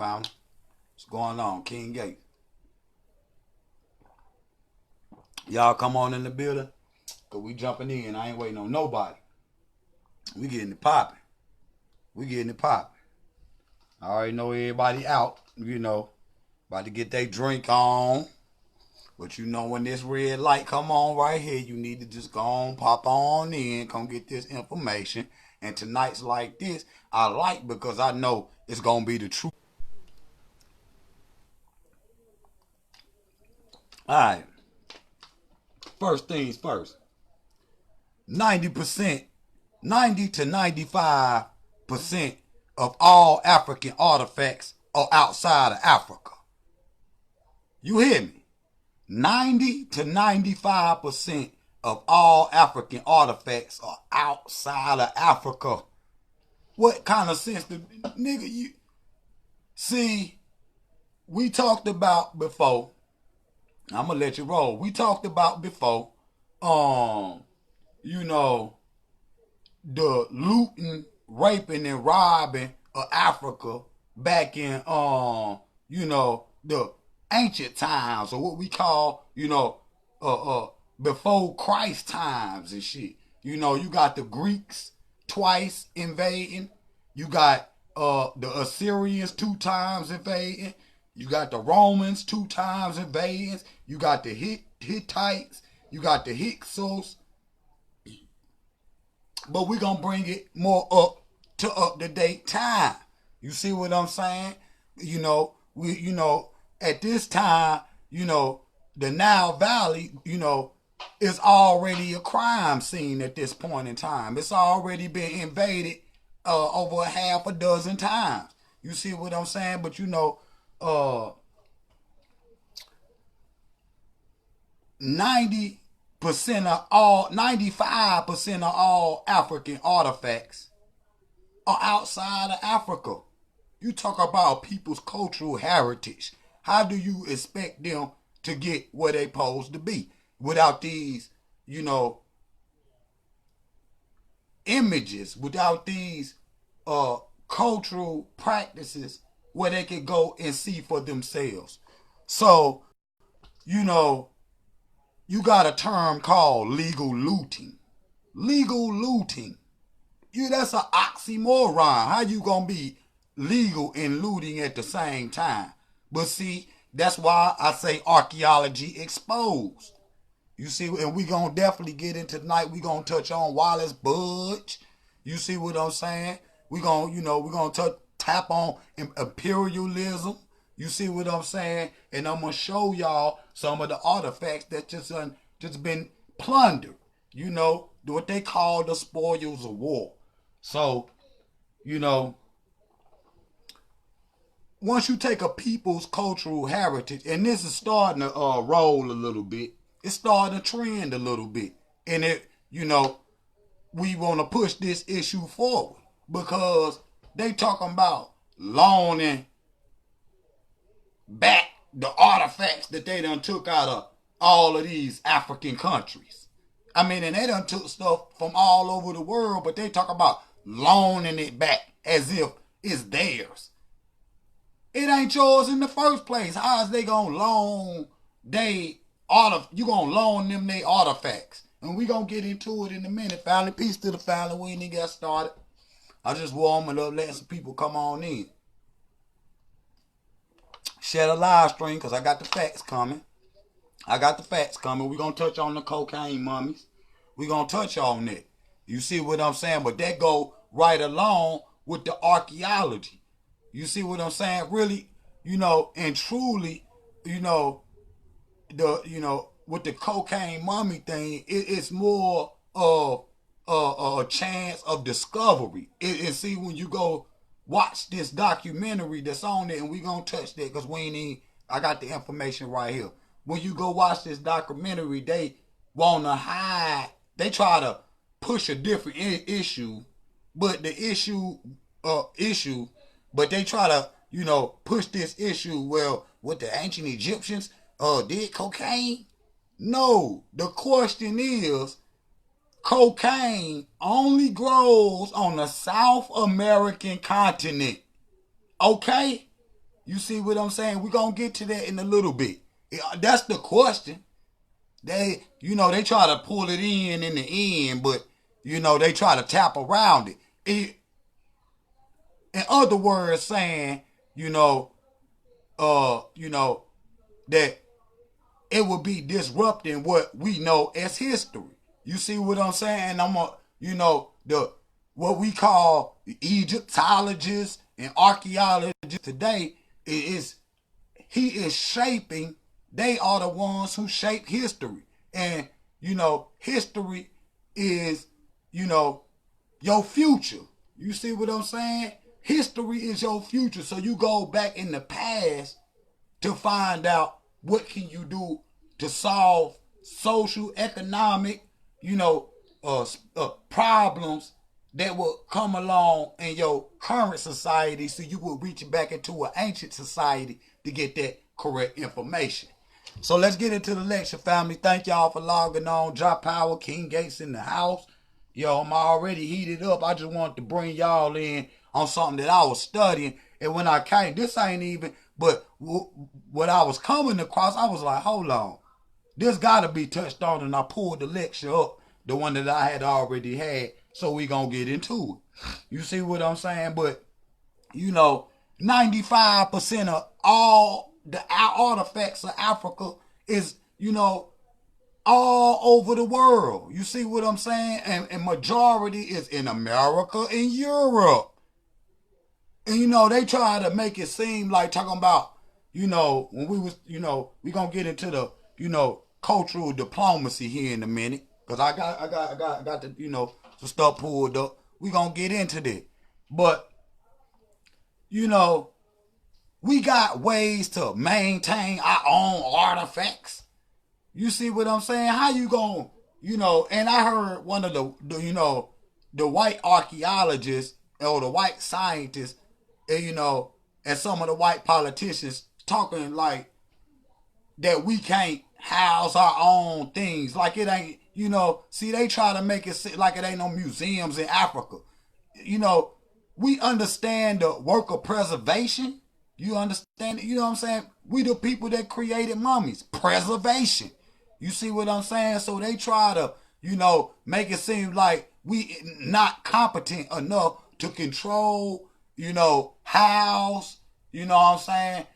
family? What's going on? King Gate. Y'all come on in the building. Cause we jumping in. I ain't waiting on nobody. We getting it popping. We getting it popping. I already know everybody out, about to get their drink on. But when this red light come on right here, you need to just go on, pop on in, come get this information. And tonight's like this, I like because I know it's going to be the truth. All right. First things first. 90%, 90 to 95% of all African artifacts are outside of Africa. You hear me? 90 to 95% of all African artifacts are outside of Africa. What kind of sense do nigga you see? We talked about before. I'm gonna let you roll. We talked about before. The looting, raping, and robbing of Africa back in the ancient times, or what we call, before Christ times and shit. You got the Greeks twice invading. You got the Assyrians 2 times invading. You got the Romans 2 times invading. You got the Hittites. You got the Hyksos. But we're going to bring it more up to date time. You see what I'm saying? At this time, the Nile Valley, is already a crime scene at this point in time. It's already been invaded over half a dozen times. You see what I'm saying? But 95% of all African artifacts are outside of Africa. You talk about people's cultural heritage. How do you expect them to get where they supposed to be without these, images, without these cultural practices where they can go and see for themselves? So, you got a term called legal looting. Legal looting. That's an oxymoron. How you gonna be legal and looting at the same time? But see, that's why I say archaeology exposed. You see, and we gonna definitely get into tonight. We gonna touch on wALLAS, BUDGE. You see what I'm saying? We gonna tap on imperialism. You see what I'm saying? And I'm gonna show y'all some of the artifacts that just been plundered. What they call the spoils of war. So, once you take a people's cultural heritage, and this is starting to roll a little bit, it's starting to trend a little bit, and we want to push this issue forward because they talking about loaning back the artifacts that they done took out of all of these African countries. I mean, and they done took stuff from all over the world, but they talk about loaning it back as if it's theirs. It ain't yours in the first place. How is they gonna loan you gonna loan them they artifacts? And we gonna get into it in a minute. Family, peace to the family. We ain't even got started. I just warming up, letting some people come on in. Share the live stream because I got the facts coming. We're going to touch on the cocaine mummies. We're going to touch on that. You see what I'm saying? But that go right along with the archaeology. You see what I'm saying? Really, and truly, with the cocaine mummy thing, it's more of a chance of discovery. And see, when you go watch this documentary that's on there, and we gonna touch that because I got the information right here. When you go watch this documentary, they wanna hide. They try to push a different issue, but but they try to push this issue. Well, what the ancient Egyptians did cocaine? No, the question is, cocaine only grows on the South American continent. Okay? You see what I'm saying? We're going to get to that in a little bit. That's the question. They try to pull it in the end, but, they try to tap around it. In other words, saying, that it would be disrupting what we know as history. You see what I'm saying? What we call Egyptologists and archaeologists today he is shaping. They are the ones who shape history. And, history is, your future. You see what I'm saying? History is your future. So you go back in the past to find out what can you do to solve social, economic, problems that will come along in your current society, so you will reach back into an ancient society to get that correct information. So let's get into the lecture, family. Thank y'all for logging on. Drop Power, King Gates in the house. Yo, I'm already heated up. I just wanted to bring y'all in on something that I was studying. And when I came, this ain't even, but what I was coming across, I was like, hold on. This got to be touched on. And I pulled the lecture up, the one that I had already had. So we going to get into it. You see what I'm saying? But, 95% of all the artifacts of Africa is, all over the world. You see what I'm saying? And majority is in America and Europe. And, they try to make it seem like talking about, when we was, we going to get into the, cultural diplomacy here in a minute. Because I got the, some stuff pulled up. We going to get into that. But, we got ways to maintain our own artifacts. You see what I'm saying? How you going to, and I heard one of the white archaeologists or the white scientists, and some of the white politicians talking like that we can't house our own things. Like it ain't, see, they try to make it seem like it ain't no museums in Africa. We understand the work of preservation. You understand? You know what I'm saying? We the people that created mummies. Preservation. You see what I'm saying? So they try to, make it seem like we not competent enough to control, house, you know what I'm saying?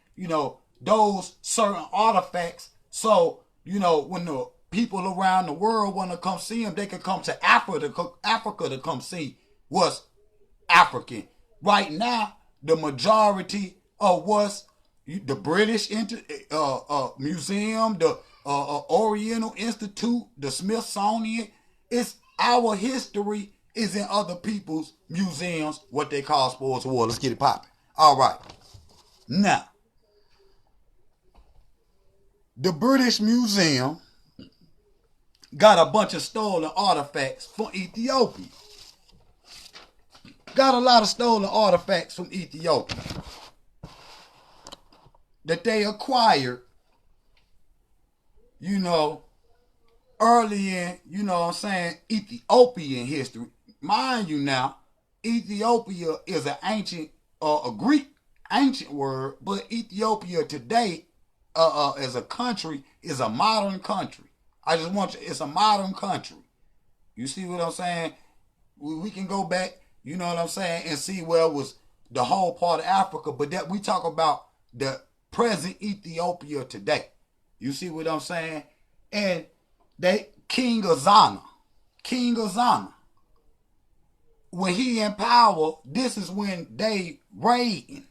Those certain artifacts. So, when the people around the world want to come see them, they can come to Africa to come see what's African. Right now, the majority of what's the British Museum, the Oriental Institute, the Smithsonian, it's our history is in other people's museums, what they call sports war. Let's get it popping. All right. Now, the British Museum got a bunch of stolen artifacts from Ethiopia. Got a lot of stolen artifacts from Ethiopia that they acquired, early in, Ethiopian history. Mind you now, Ethiopia is an ancient, a Greek ancient word, but Ethiopia today, as a country, is a modern country. I just want you, it's a modern country. You see what I'm saying? We can go back, you know what I'm saying, and see where it was the whole part of Africa, but that we talk about the present Ethiopia today. You see what I'm saying? And King Azana, when he in power, this is when they raiding,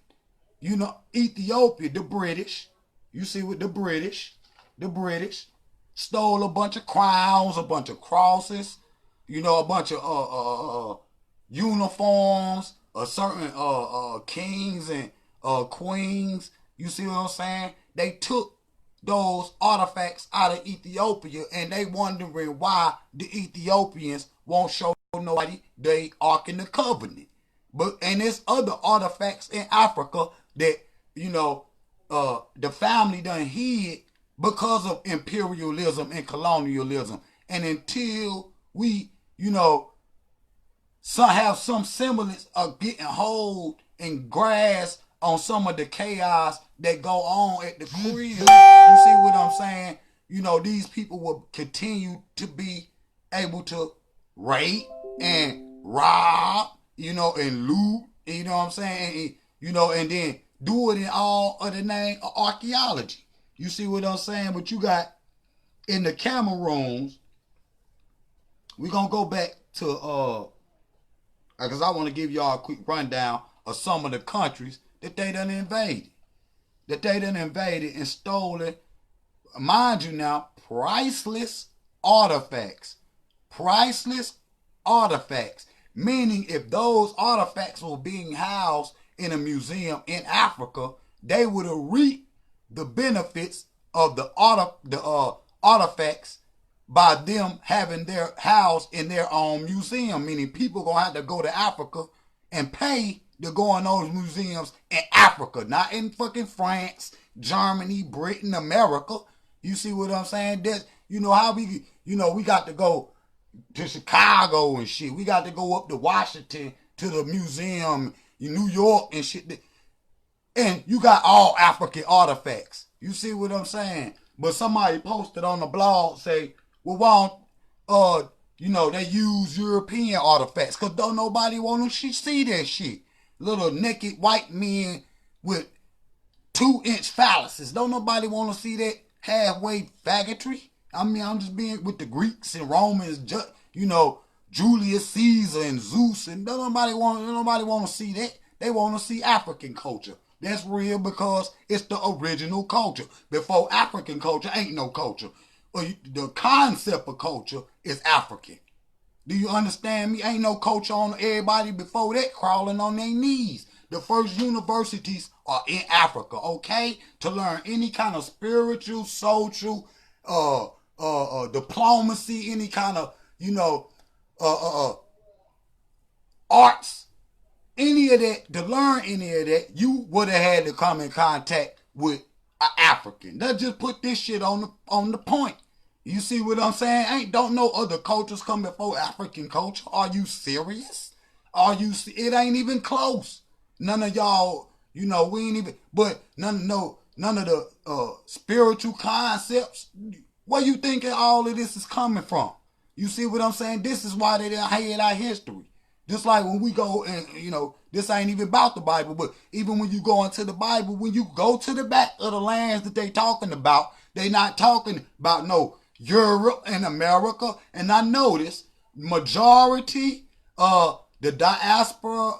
Ethiopia, the British. You see what the British stole a bunch of crowns, a bunch of crosses, a bunch of uniforms, certain kings and queens. You see what I'm saying? They took those artifacts out of Ethiopia, and they wondering why the Ethiopians won't show nobody they Ark in the Covenant. And there's other artifacts in Africa that, the family done hid because of imperialism and colonialism. And until we, have some semblance of getting hold and grasp on some of the chaos that go on at the crib. You see what I'm saying? You know, these people will continue to be able to rape and rob, you know, and loot, you know what I'm saying? And, you know, and then do it in all of the name of archaeology. You see what I'm saying? But you got in the camera rooms, we're going to go back to, because I want to give y'all a quick rundown of some of the countries that they done invaded. And stolen, mind you now, priceless artifacts. Meaning if those artifacts were being housed in a museum in Africa, they would have reaped the benefits of the artifacts by them having their house in their own museum. Meaning people gonna have to go to Africa and pay to go in those museums in Africa, not in fucking France, Germany, Britain, America. You see what I'm saying? That, you know how we, you know, we got to go to Chicago and shit. We got to go up to Washington to the museum in New York and shit. And you got all African artifacts. You see what I'm saying? But somebody posted on the blog say, well, why don't, you know, they use European artifacts because don't nobody want to see that shit. Little naked white men with 2-inch phalluses. Don't nobody want to see that halfway faggotry. I mean, I'm just being with the Greeks and Romans, you know, Julius Caesar and Zeus, and don't nobody want to see that. They want to see African culture. That's real because it's the original culture. Before African culture, ain't no culture. The concept of culture is African. Do you understand me? Ain't no culture on everybody before that crawling on their knees. The first universities are in Africa, okay? To learn any kind of spiritual, social, diplomacy, any kind of, you know, arts, any of that, to learn any of that, you would have had to come in contact with an African. Let's just put this shit on the point. You see what I'm saying? Don't no other cultures come before African culture. Are you serious? It ain't even close. None of y'all, you know, we ain't even, but none of the spiritual concepts. Where you thinking all of this is coming from? You see what I'm saying? This is why they didn't hate our history. Just like when we go and, you know, this ain't even about the Bible, but even when you go into the Bible, when you go to the back of the lands that they talking about, they not talking about no Europe and America. And I notice majority, the diaspora,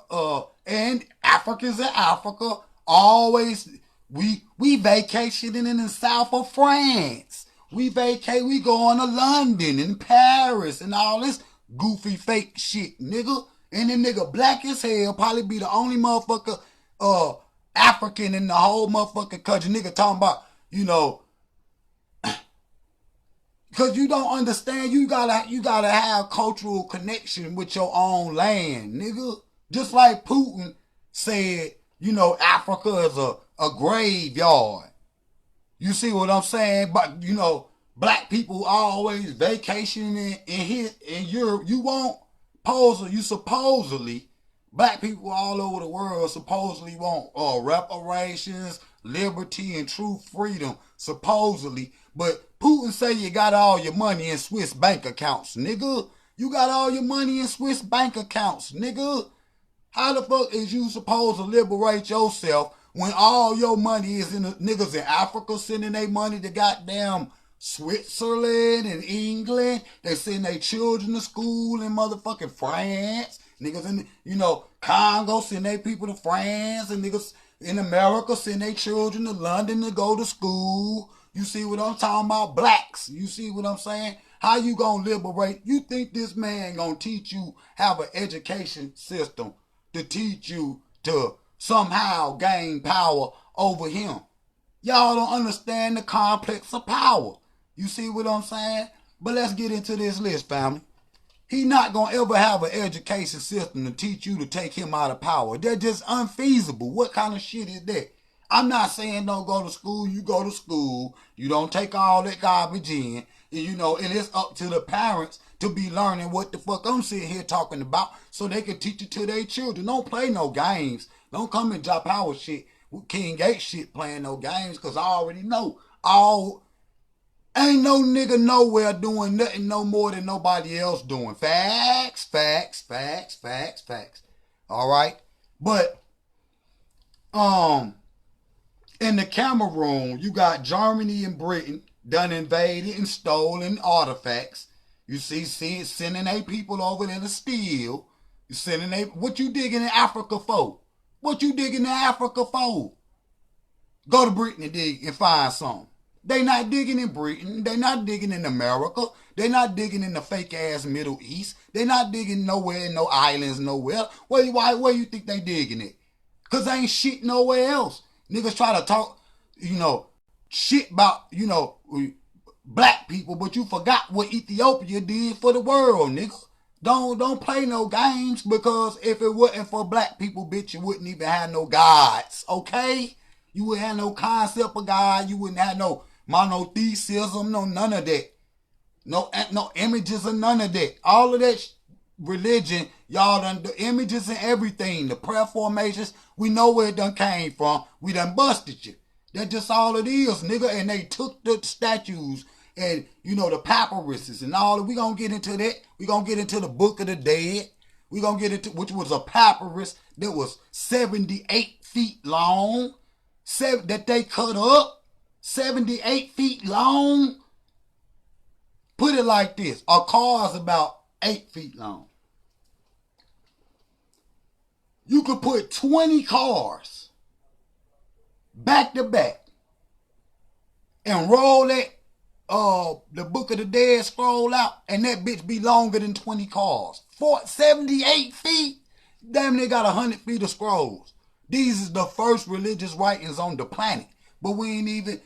and Africans in Africa, always, we vacationing in the south of France. We going to London and Paris and all this goofy fake shit, nigga. And then nigga black as hell, probably be the only motherfucker African in the whole motherfucking country. Nigga talking about, you know, because you don't understand, you gotta have cultural connection with your own land, nigga. Just like Putin said, you know, Africa is a graveyard. You see what I'm saying? But, you know, black people always vacationing in Europe. You supposedly, black people all over the world supposedly want reparations, liberty, and true freedom, supposedly. But Putin say you got all your money in Swiss bank accounts, nigga. You got all your money in Swiss bank accounts, nigga. How the fuck is you supposed to liberate yourself when all your money is in the niggas in Africa sending their money to goddamn Switzerland and England? They send their children to school in motherfucking France. Niggas in, you know, Congo send their people to France, and niggas in America send their children to London to go to school. You see what I'm talking about? Blacks. You see what I'm saying? How you gonna liberate? You think this man gonna teach you, have an education system to teach you to somehow gain power over him? Y'all don't understand the complex of power. You see what I'm saying? But let's get into this list, family. He not gonna ever have an education system to teach you to take him out of power. They're just unfeasible. What kind of shit is that? I'm not saying don't go to school. You go to school. You don't take all that garbage in. And, you know, and it's up to the parents to be learning what the fuck I'm sitting here talking about so they can teach it to their children. Don't play no games. Don't come and drop our shit with King Gate shit playing no games, because I already know. All ain't no nigga nowhere doing nothing no more than nobody else doing. Facts, facts, facts, facts, facts. All right? But in the Cameroon, you got Germany and Britain done invaded and stolen artifacts. You see sending their people over there to steal. You sending they what you digging in Africa for? What you digging in Africa for? Go to Britain and dig and find some. They not digging in Britain. They not digging in America. They not digging in the fake ass Middle East. They not digging nowhere in no islands nowhere. Where you think they digging it? Cause ain't shit nowhere else. Niggas try to talk, shit about, black people, but you forgot what Ethiopia did for the world, nigga. Don't play no games, because if it wasn't for black people, bitch, you wouldn't even have no gods, okay? You wouldn't have no concept of God. You wouldn't have no monotheism, no none of that. No images or none of that. All of that religion, y'all done the images and everything, the prayer formations, we know where it done came from. We done busted you. That's just all it is, nigga. And they took the statues and, the papyruses and all that. We gonna get into that. We gonna get into the Book of the Dead. We gonna get into, which was a papyrus that was 78 feet long, that they cut up, 78 feet long. Put it like this. A car is about 8 feet long. You could put 20 cars back to back and roll that the Book of the Dead scroll out, and that bitch be longer than 20 cars. 78 feet. Damn, they got 100 feet of scrolls. These is the first religious writings on the planet. But we ain't even,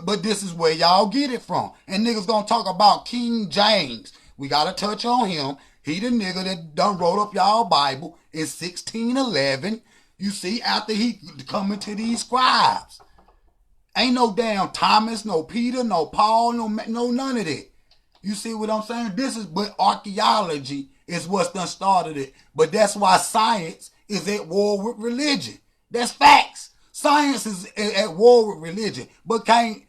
but this is where y'all get it from. And niggas gonna talk about King James. We gotta touch on him. He the nigga that done wrote up y'all Bible in 1611. You see, after he coming to these scribes. Ain't no damn Thomas, no Peter, no Paul, no none of that. You see what I'm saying? But archaeology is what's done started it. But that's why science is at war with religion. That's facts. Science is at war with religion. But can't,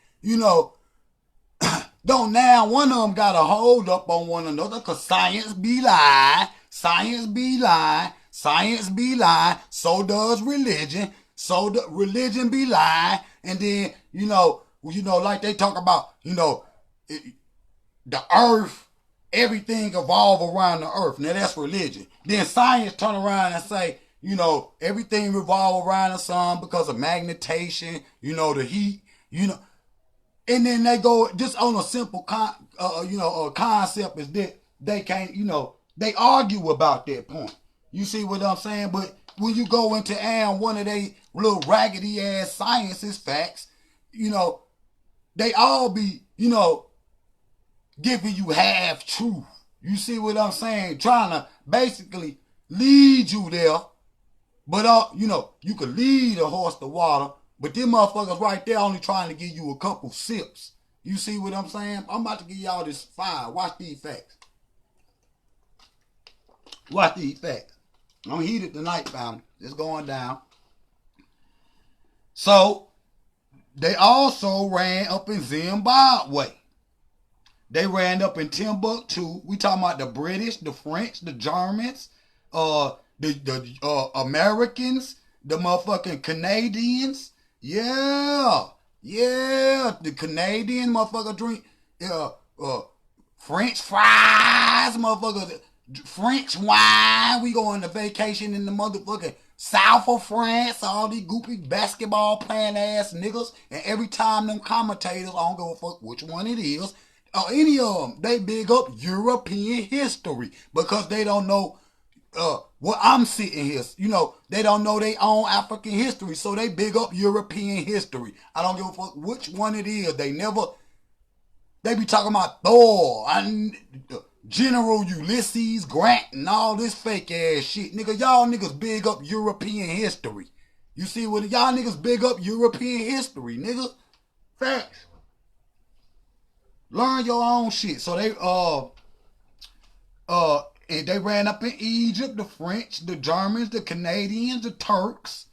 don't now one of them got a hold up on one another, because science be lying. Science be lying. Science be lying. So does religion. So the religion be lying. And then, like they talk about, the earth, everything evolve around the earth. Now that's religion. Then science turn around and say, everything revolve around the sun because of magnetation, the heat, and then they go just on a simple concept is that they can't, they argue about that point. You see what I'm saying? But when you go into one of they little raggedy ass sciences facts, they all be, giving you half truth. You see what I'm saying? Trying to basically lead you there. But, you could lead a horse to water, but them motherfuckers right there only trying to give you a couple sips. You see what I'm saying? I'm about to give y'all this fire. Watch these facts. Watch these facts. I'm heated tonight, family. It's going down. So, they also ran up in Zimbabwe. They ran up in Timbuktu. We talking about the British, the French, the Germans, the Americans, the motherfucking Canadians. Yeah. The Canadian motherfucker drink French fries, motherfucker, French wine. We go on a vacation in the motherfucking south of France. All these goofy basketball playing ass niggas. And every time them commentators, I don't give a fuck which one it is, or any of them, they big up European history because they don't know what I'm sitting here. They don't know their own African history, so they big up European history. I don't give a fuck which one it is. They be talking about Thor and General Ulysses Grant and all this fake ass shit. Nigga, y'all niggas big up European history. You see what y'all niggas big up European history, nigga. Facts. Learn your own shit. So they and they ran up in Egypt, the French, the Germans, the Canadians, the Turks.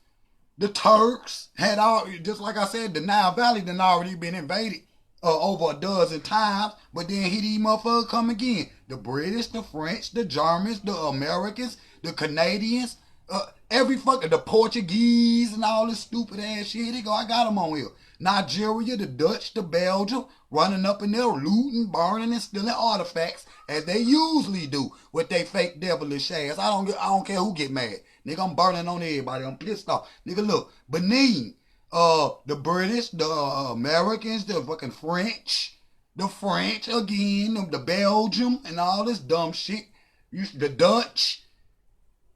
The Turks had all, just like I said, the Nile Valley done already been invaded over a dozen times, but then here these motherfuckers come again. The British, the French, the Germans, the Americans, the Canadians, every fucking, the Portuguese and all this stupid ass shit. Here they go, I got them on here. Nigeria, the Dutch, the Belgium, running up in there, looting, burning, and stealing artifacts as they usually do with they fake devilish ass. I don't care who get mad. Nigga, I'm burning on everybody. I'm pissed off. Nigga, look, Benin, the British, the Americans, the fucking French, the French again, the Belgium, and all this dumb shit. The Dutch.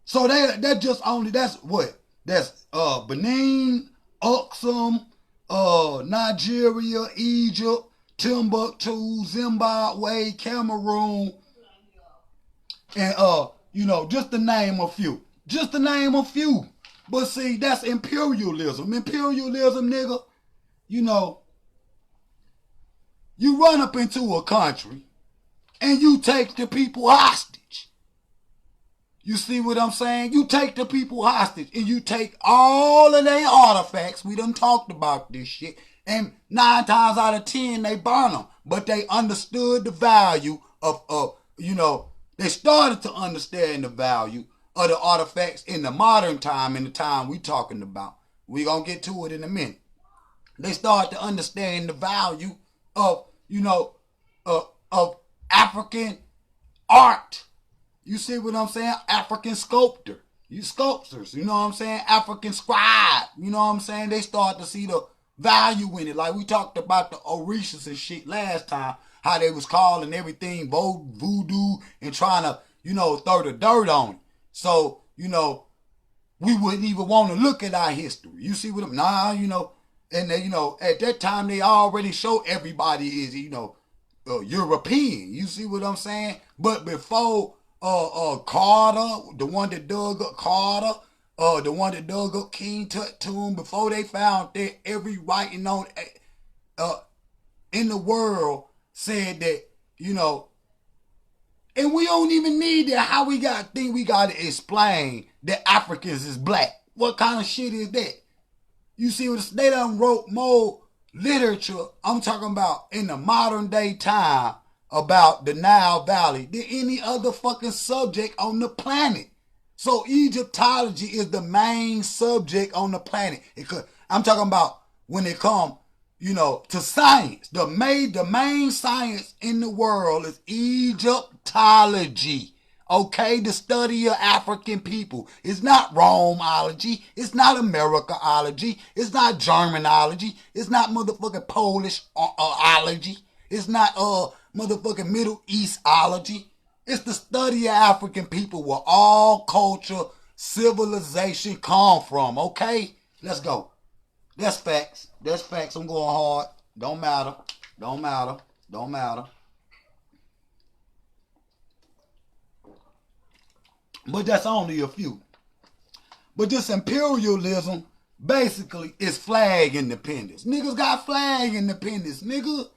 So that just only, that's what? That's Benin, Uxum, Nigeria, Egypt, Timbuktu, Zimbabwe, Cameroon, and just to name a few. Just to name a few. But see, that's imperialism. Imperialism, nigga, you run up into a country and you take the people hostage. You see what I'm saying? You take the people hostage and you take all of their artifacts. We done talked about this shit. And 9 times out of 10, they burn them. But they understood the value of they started to understand the value of the artifacts in the modern time, in the time we talking about. We gonna get to it in a minute. They start to understand the value of, of African art. You see what I'm saying? African sculptors, you know what I'm saying? African scribe, you know what I'm saying? They start to see the value in it. Like we talked about the Orishas and shit last time, how they was calling everything voodoo and trying to, throw the dirt on it. So, we wouldn't even want to look at our history. You see what I'm, and they, at that time they already show everybody is, European. You see what I'm saying? But before Carter, the one that dug up Carter, the one that dug up King Tut tomb, before they found that every writing on in the world said that, and we don't even need that. How we got to explain that Africans is black. What kind of shit is that? You see, they done wrote more literature, I'm talking about in the modern day time, about the Nile Valley than any other fucking subject on the planet. So Egyptology is the main subject on the planet. I'm talking about when it comes, to science. The main science in the world is Egyptology. Okay, the study of African people. It's not Romeology. It's not Americaology. It's not Germanology. It's not motherfucking Polishology. It's not motherfucking Middle Eastology. It's the study of African people where all culture, civilization come from. Okay, let's go. That's facts. That's facts. I'm going hard. Don't matter. Don't matter. Don't matter. But that's only a few. But this imperialism basically is flag independence. Niggas got flag independence, nigga.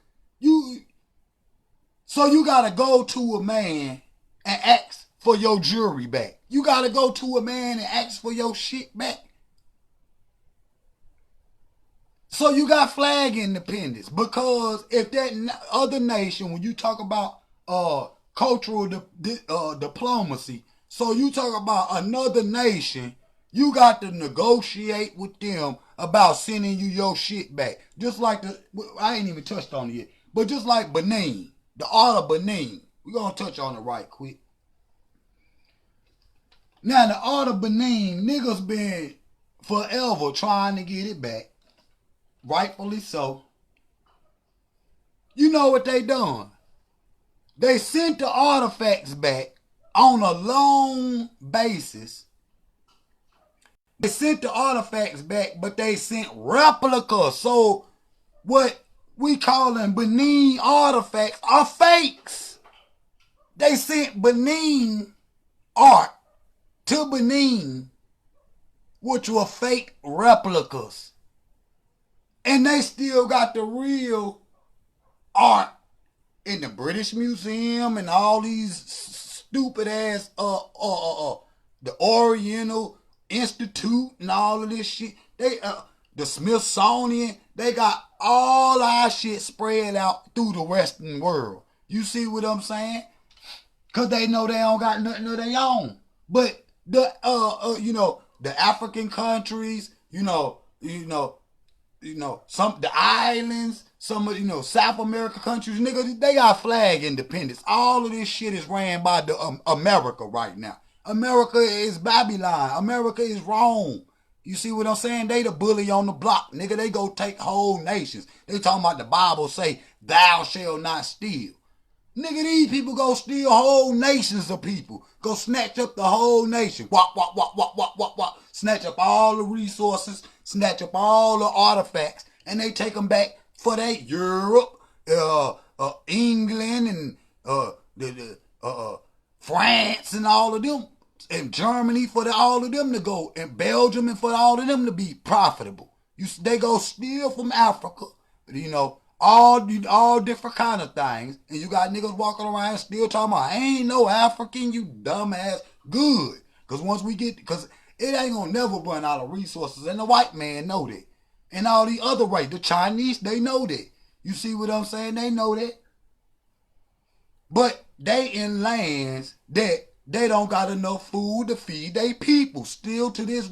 So you gotta go to a man and ask for your jewelry back. You gotta go to a man and ask for your shit back. So you got flag independence, because if that other nation, when you talk about cultural diplomacy, so you talk about another nation, you got to negotiate with them about sending you your shit back. Just like I ain't even touched on it yet, but just like Benin, the art of Benin, we're gonna touch on it right quick. Now the art of Benin, niggas been forever trying to get it back. Rightfully so. You know what they done? They sent the artifacts back on a loan basis. They sent the artifacts back, but they sent replicas. So what we calling Benin artifacts are fakes. They sent Benin art to Benin, which were fake replicas. And they still got the real art in the British Museum and all these stupid ass the Oriental Institute and all of this shit. The Smithsonian, they got all our shit spread out through the Western world. You see what I'm saying? Cause they know they don't got nothing of their own. But the the African countries, some the islands, some of South America countries, nigga, they got flag independence. All of this shit is ran by the America right now. America is Babylon. America is Rome. You see what I'm saying? They the bully on the block, nigga. They go take whole nations. They talking about the Bible say, "Thou shalt not steal." Nigga, these people go steal whole nations of people. Go snatch up the whole nation. Wop, wop, wop, wop, wop, wop, wop. Snatch up all the resources. Snatch up all the artifacts. And they take them back for they Europe, England, and France, and all of them. And Germany for all of them to go. And Belgium and for all of them to be profitable. They go steal from Africa. All different kind of things, and you got niggas walking around still talking about, ain't no African, you dumbass. Good, because it ain't gonna never run out of resources, and the white man know that, and all the other race, the Chinese, they know that. You see what I'm saying? They know that, but they in lands that they don't got enough food to feed their people. Still to this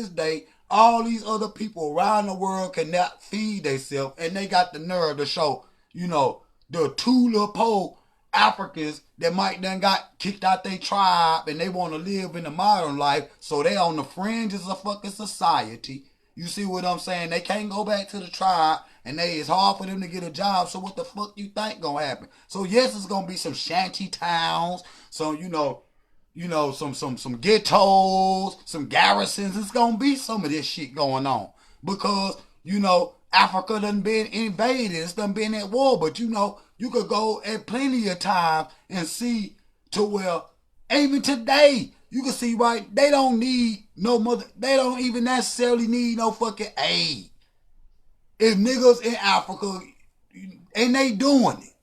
day. All these other people around the world cannot feed themselves, and they got the nerve to show, the two Africans that might done got kicked out their tribe and they want to live in the modern life, so they on the fringes of fucking society. You see what I'm saying? They can't go back to the tribe, and it's hard for them to get a job, so what the fuck you think gonna happen? So yes, it's gonna be some shanty towns, some some ghettos, some garrisons. It's gonna be some of this shit going on because Africa done been invaded. It's done been at war. But you could go at plenty of times and see to where even today you can see right. They don't need no mother. They don't even necessarily need no fucking aid. If niggas in Africa and they doing it.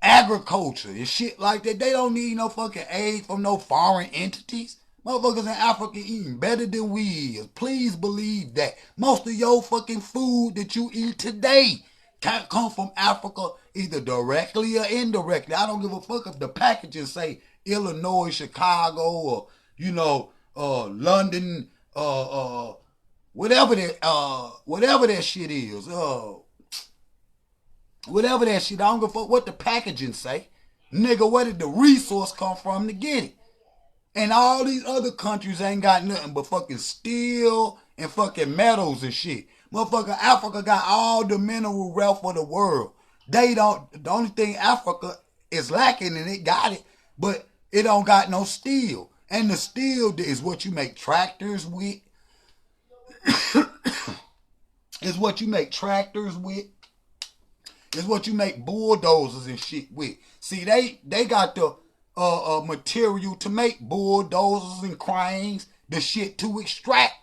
Agriculture and shit like that. They don't need no fucking aid from no foreign entities. Motherfuckers in Africa eating better than we is. Please believe that. Most of your fucking food that you eat today can't come from Africa either directly or indirectly. I don't give a fuck if the packaging say Illinois, Chicago, or London, whatever that shit is. Whatever that shit, I don't give a fuck what the packaging say. Nigga, where did the resource come from to get it? And all these other countries ain't got nothing but fucking steel and fucking metals and shit. Motherfucker, Africa got all the mineral wealth of the world. The only thing Africa is lacking, and it got it, but it don't got no steel. And the steel is what you make tractors with. It's what you make tractors with. It's what you make bulldozers and shit with. See, they got the material to make bulldozers and cranes, the shit to extract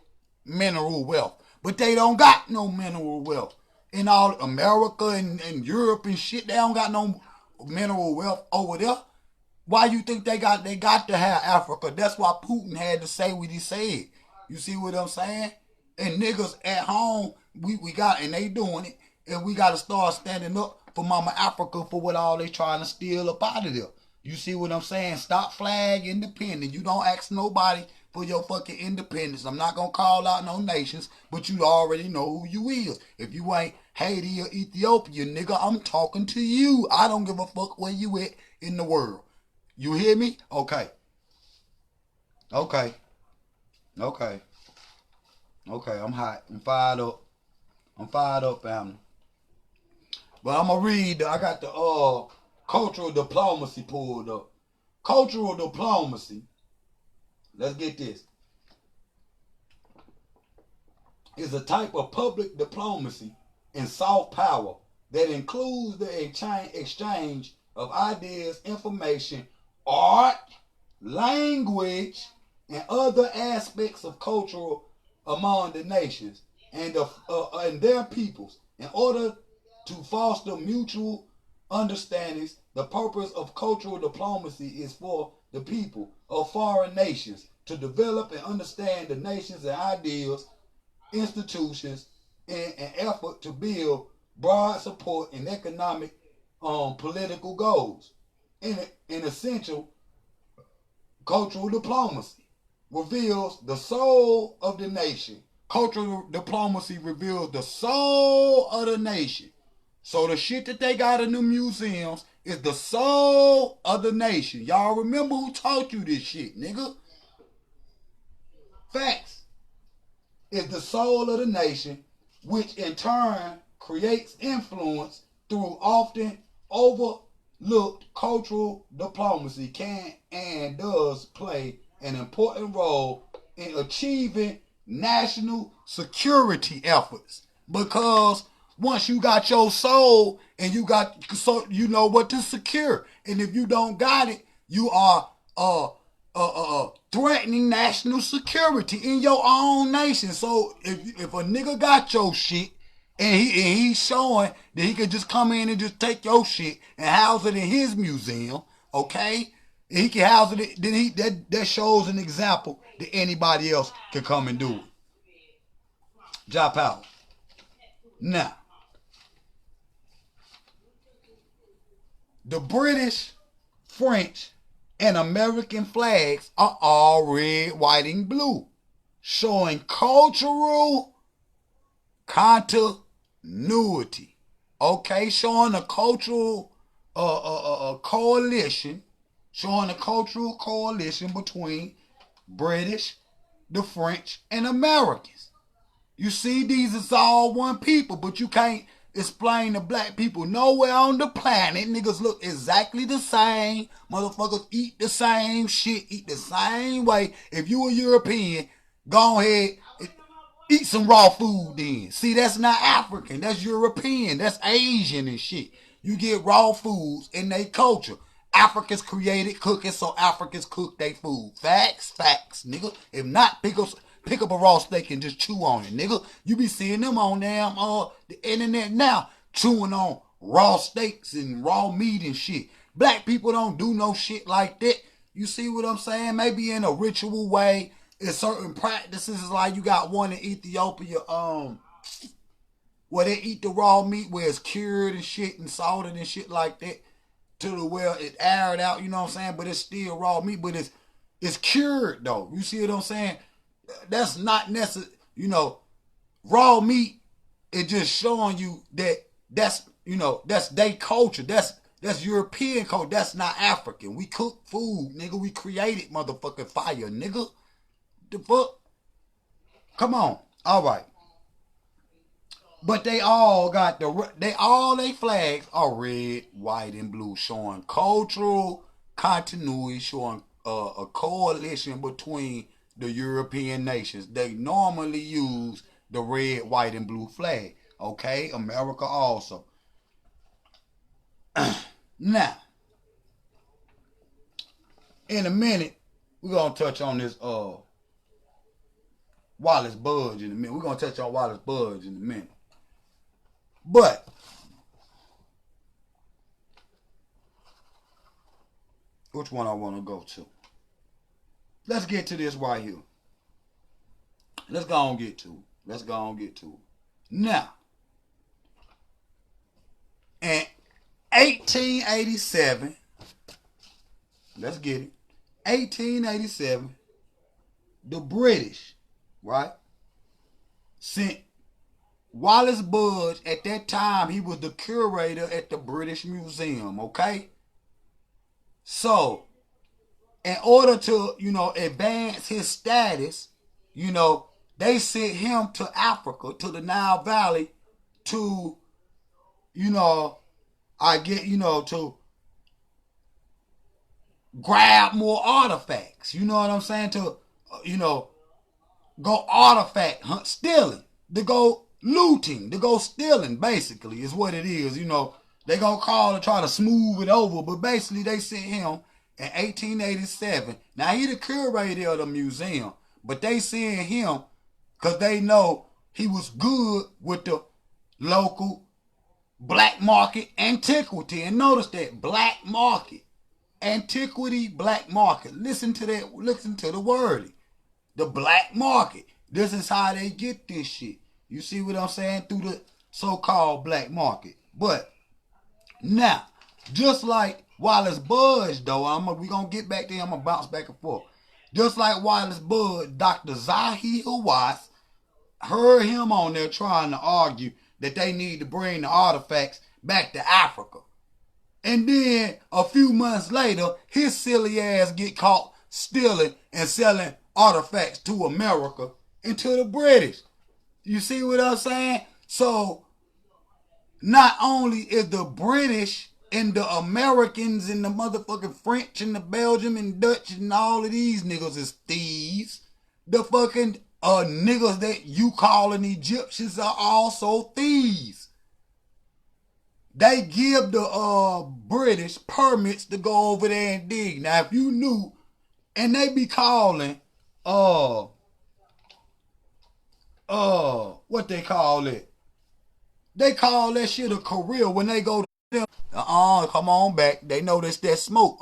mineral wealth. But they don't got no mineral wealth. In all America and Europe and shit, they don't got no mineral wealth over there. Why you think they got to have Africa? That's why Putin had to say what he said. You see what I'm saying? And niggas at home, we got, and they doing it. And we got to start standing up for Mama Africa for what all they trying to steal up out of there. You see what I'm saying? Stop flag independent. You don't ask nobody for your fucking independence. I'm not going to call out no nations, but you already know who you is. If you ain't Haiti or Ethiopia, nigga, I'm talking to you. I don't give a fuck where you at in the world. You hear me? Okay. I'm hot. I'm fired up, family. But I'm going to read, I got the cultural diplomacy pulled up. Cultural diplomacy, let's get this, is a type of public diplomacy and soft power that includes the exchange of ideas, information, art, language, and other aspects of culture among the nations and their peoples in order to foster mutual understandings. The purpose of cultural diplomacy is for the people of foreign nations to develop and understand the nations and ideals institutions in an effort to build broad support in economic, political goals. In essential, cultural diplomacy reveals the soul of the nation. Cultural diplomacy reveals the soul of the nation. So the shit that they got in the museums is the soul of the nation. Y'all remember who taught you this shit, nigga? Facts. Is the soul of the nation, which in turn creates influence through often overlooked cultural diplomacy, can and does play an important role in achieving national security efforts. Because once you got your soul and you know what to secure, and if you don't got it, you are threatening national security in your own nation. So if a nigga got your shit and he's showing that he can just come in and just take your shit and house it in his museum, okay? And he can house it, then that shows an example that anybody else can come and do it. Drop out. Now, the British, French, and American flags are all red, white, and blue, showing cultural continuity. Okay, showing a cultural coalition, between British, the French, and Americans. You see, these is all one people, but you can't explain to black people nowhere on the planet. Niggas look exactly the same. Motherfuckers eat the same shit, eat the same way. If you a European, go ahead, eat some raw food then. See, that's not African. That's European. That's Asian and shit. You get raw foods in their culture. Africans created cooking, so Africans cook their food. Facts, nigga. If not, pick up a raw steak and just chew on it, nigga. You be seeing them on damn the internet now, chewing on raw steaks and raw meat and shit. Black people don't do no shit like that. You see what I'm saying? Maybe in a ritual way. In certain practices, like you got one in Ethiopia, where they eat the raw meat where it's cured and shit and salted and shit like that, to the where it aired out, you know what I'm saying? But it's still raw meat, but it's cured though. You see what I'm saying? That's not necessary, raw meat is just showing you that's their culture. That's European culture. That's not African. We cook food, nigga. We created motherfucking fire, nigga. The fuck? Come on. All right. But they all got their flags are red, white, and blue, showing cultural continuity, showing a coalition between the European nations. They normally use the red, white, and blue flag. Okay, America also. Now, in a minute, we're gonna touch on this wALLAS BUDGE in a minute. We're gonna touch on wALLAS BUDGE in a minute. But which one I want to go to? Let's get to this right here. Let's go on get to it. Now, in 1887, let's get it. 1887, the British, right, sent wALLAS BUDGE. At that time, he was the curator at the British Museum, okay? So, in order to, advance his status, they sent him to Africa, to the Nile Valley, to, to grab more artifacts. You know what I'm saying? To, go artifact hunt, stealing, to go looting, to go stealing, basically, is what it is. They gonna call and try to smooth it over, but basically they sent him in 1887. Now, he the curator of the museum, but they sent him because they know he was good with the local black market antiquity. And notice that, black market, antiquity, black market. Listen to that, listen to the wording. The black market. This is how they get this shit. You see what I'm saying? Through the so-called black market. But now, just like wALLAS Budge, though, we gonna get back there. I'm gonna bounce back and forth. Just like wALLAS Budge, Dr. Zahir Watts heard him on there trying to argue that they need to bring the artifacts back to Africa. And then a few months later, his silly ass get caught stealing and selling artifacts to America and to the British. You see what I'm saying? So not only is the British and the Americans and the motherfucking French and the Belgium and Dutch and all of these niggas is thieves, the fucking niggas that you calling Egyptians are also thieves. They give the British permits to go over there and dig. Now, if you knew, and they be calling, what they call it? They call that shit a career when they go to them. Come on back. They notice that smoke.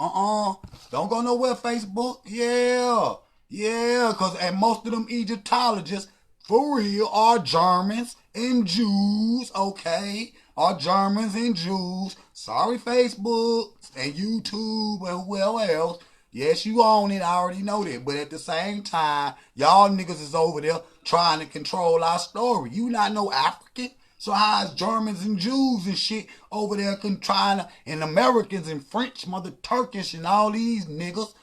Don't go nowhere, Facebook. Yeah, because and most of them Egyptologists, for real, are Germans and Jews, okay? Are Germans and Jews. Sorry, Facebook and YouTube and whoever else. Yes, you own it. I already know that. But at the same time, y'all niggas is over there trying to control our story. You not no African. So how is Germans and Jews and shit over there trying to, and Americans and French, mother Turkish and all these niggas.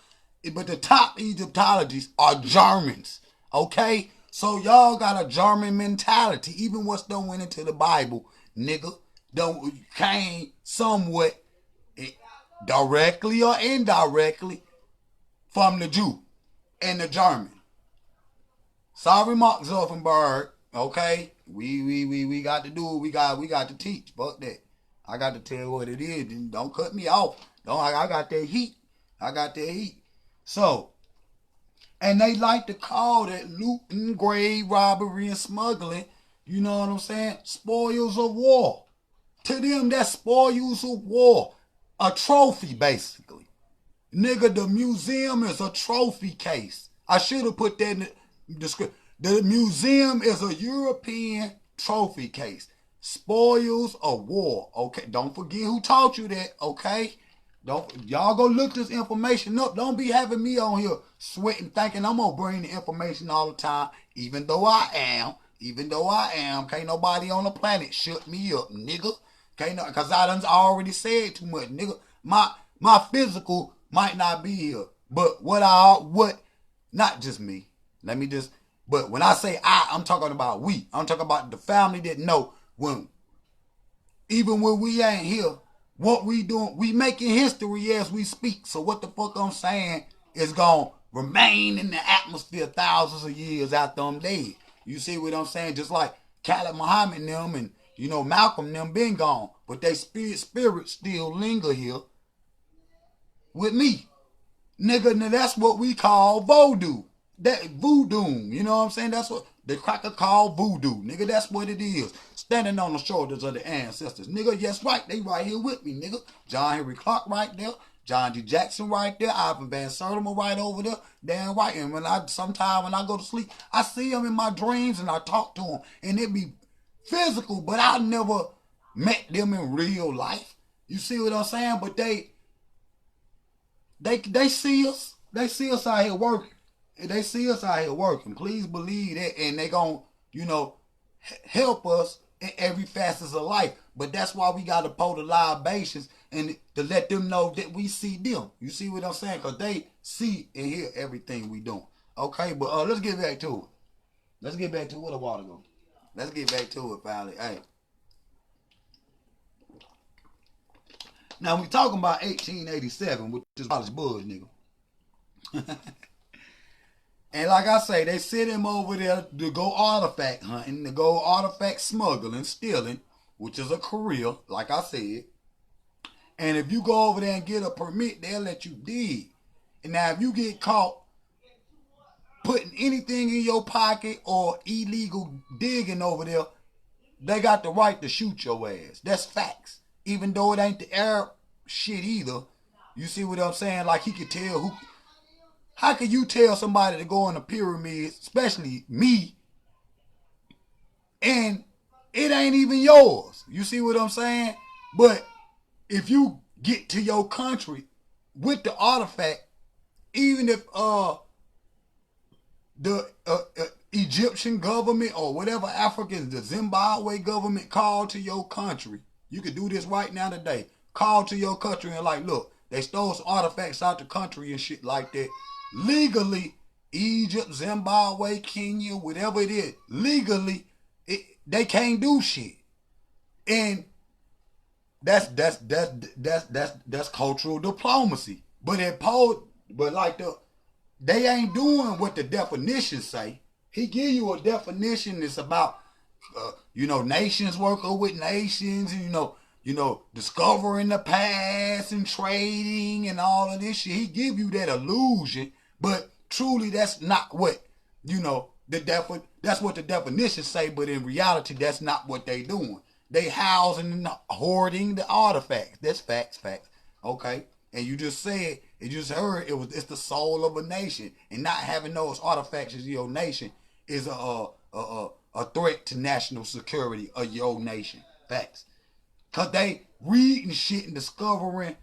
But the top Egyptologists are Germans. Okay? So y'all got a German mentality. Even what's done went into the Bible, nigga, came somewhat directly or indirectly from the Jew and the German. Sorry, Mark Zuckerberg. Okay? We got to do what we got to teach. Fuck that. I got to tell what it is. And don't cut me off. I got that heat. So, and they like to call that looting, grave robbery, and smuggling, you know what I'm saying, spoils of war. To them, that's spoils of war. A trophy, basically. Nigga, the museum is a trophy case. I should have put that in the description. The museum is a European trophy case. Spoils of war. Okay, don't forget who taught you that, okay? Y'all go look this information up. Don't be having me on here sweating, thinking I'm gonna bring the information all the time. Even though I am, can't nobody on the planet shut me up, nigga. Cause I done already said too much, nigga. My physical might not be here, but not just me. But when I say I'm talking about we. I'm talking about the family that know even when we ain't here. What we doing, we making history as we speak. So what the fuck I'm saying is gonna remain in the atmosphere thousands of years after I'm dead. You see what I'm saying? Just like Khalid Muhammad and them and, Malcolm and them been gone. But they spirit still linger here with me. Nigga, now that's what we call voodoo. That voodoo, you know what I'm saying? That's what the cracker call voodoo. Nigga, that's what it is. Standing on the shoulders of the ancestors. Nigga, yes, right. They right here with me, nigga. John Henry Clark right there. John D. Jackson right there. Ivan Van Sertima right over there. Damn right. And sometimes when I go to sleep, I see them in my dreams and I talk to them. And it be physical, but I never met them in real life. You see what I'm saying? But they see us. They see us out here working. They see us out here working. Please believe that. And they gonna, help us in every facet of life. But that's why we got to pour the libations and to let them know that we see them. You see what I'm saying? Because they see and hear everything we doing. Okay, but let's get back to it. Let's get back to where the water go. Let's get back to it, finally. Hey. Now, we talking about 1887, which is wALLAS Budge, nigga. And like I say, they sent him over there to go artifact hunting, to go artifact smuggling, stealing, which is a career, like I said. And if you go over there and get a permit, they'll let you dig. And now if you get caught putting anything in your pocket or illegal digging over there, they got the right to shoot your ass. That's facts. Even though it ain't the Arab shit either. You see what I'm saying? Like he could tell How can you tell somebody to go in the pyramids, especially me, and it ain't even yours? You see what I'm saying? But if you get to your country with the artifact, even if the Egyptian government or whatever Africans, the Zimbabwe government called to your country, you could do this right now today. Call to your country and like, look, they stole some artifacts out the country and shit like that. Legally, Egypt, Zimbabwe, Kenya, whatever it is, legally, they can't do shit. And that's cultural diplomacy. But they ain't doing what the definitions say. He give you a definition that's about nations working with nations, and discovering the past and trading and all of this shit. He give you that illusion, but truly that's not what that's what the definitions say. But in reality, that's not what they doing. They housing and hoarding the artifacts. That's facts. Okay, and you just said, you just heard it's the soul of a nation, and not having those artifacts as your nation is a threat to national security of your nation. Facts. Cause they reading shit and discovering,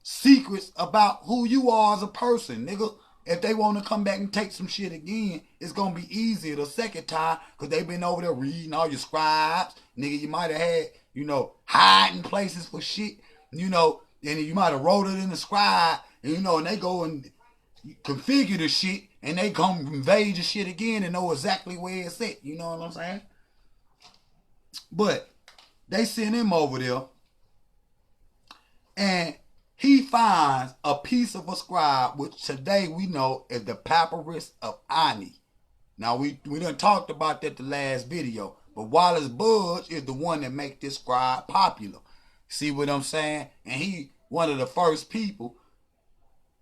secrets about who you are as a person, nigga. If they want to come back and take some shit again, it's going to be easier the second time because they've been over there reading all your scribes. Nigga, you might have had, hiding places for shit, and you might have wrote it in the scribe, and they go and configure the shit, and they come invade your shit again and know exactly where it's at. You know what I'm saying? But they send him over there, and he finds a piece of a scribe, which today we know is the papyrus of Ani. Now, we done talked about that the last video, but wALLAS Budge is the one that make this scribe popular. See what I'm saying? And he one of the first people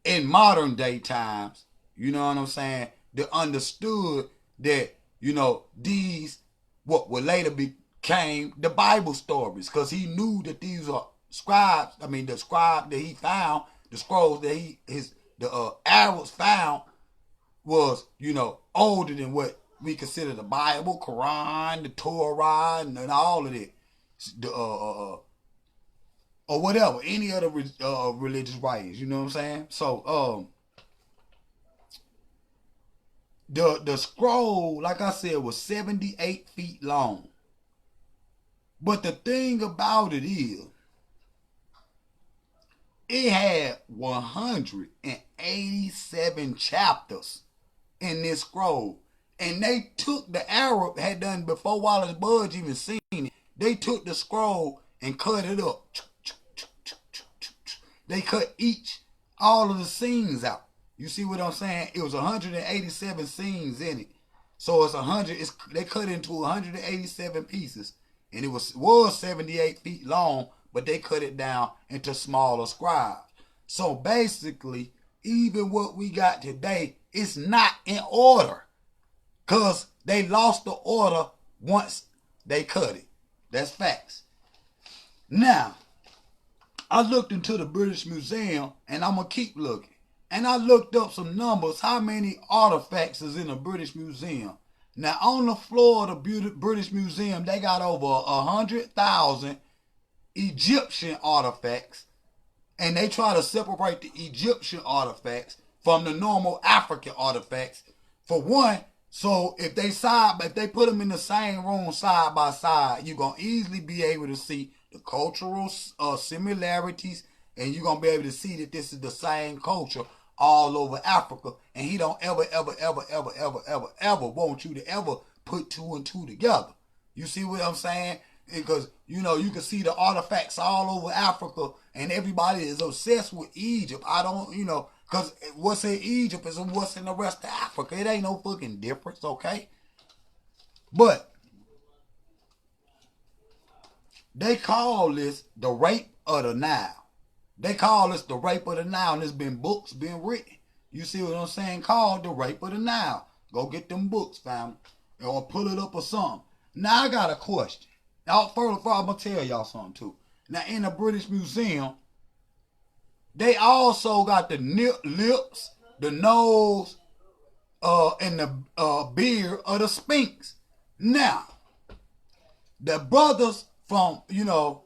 in modern day times, you know what I'm saying, that understood that, these, what would later became the Bible stories, because he knew that these are scribes. I mean, the scribe that he found, the scrolls that the Arabs found was, older than what we consider the Bible, Quran, the Torah, and all of it, or whatever, any other religious writings. You know what I'm saying? So, the scroll, like I said, was 78 feet long. But the thing about it is, it had 187 chapters in this scroll. And they took, the Arab had done, before wALLAS Budge even seen it, they took the scroll and cut it up. They cut all of the scenes out. You see what I'm saying? It was 187 scenes in it. So they cut into 187 pieces. And it was 78 feet long, but they cut it down into smaller scribes. So basically, even what we got today is not in order, because they lost the order once they cut it. That's facts. Now, I looked into the British Museum, and I'm going to keep looking. And I looked up some numbers, how many artifacts is in the British Museum. Now, on the floor of the British Museum, they got over 100,000 Egyptian artifacts, and they try to separate the Egyptian artifacts from the normal African artifacts. For one, so if they put them in the same room side by side, you're going to easily be able to see the cultural similarities, and you're going to be able to see that this is the same culture all over Africa, and he don't ever want you to ever put two and two together. You see what I'm saying? Because, you can see the artifacts all over Africa, and everybody is obsessed with Egypt. Because what's in Egypt is what's in the rest of Africa. It ain't no fucking difference, okay? But they call this the rape of the Nile. They call this the rape of the Nile, and there's been books been written. You see what I'm saying? Called the rape of the Nile. Go get them books, fam. Or pull it up or something. Now, I got a question. Now, first of all, I'm going to tell y'all something, too. Now, in the British Museum, they also got the lips the nose and the beard of the Sphinx. Now, the brothers from, if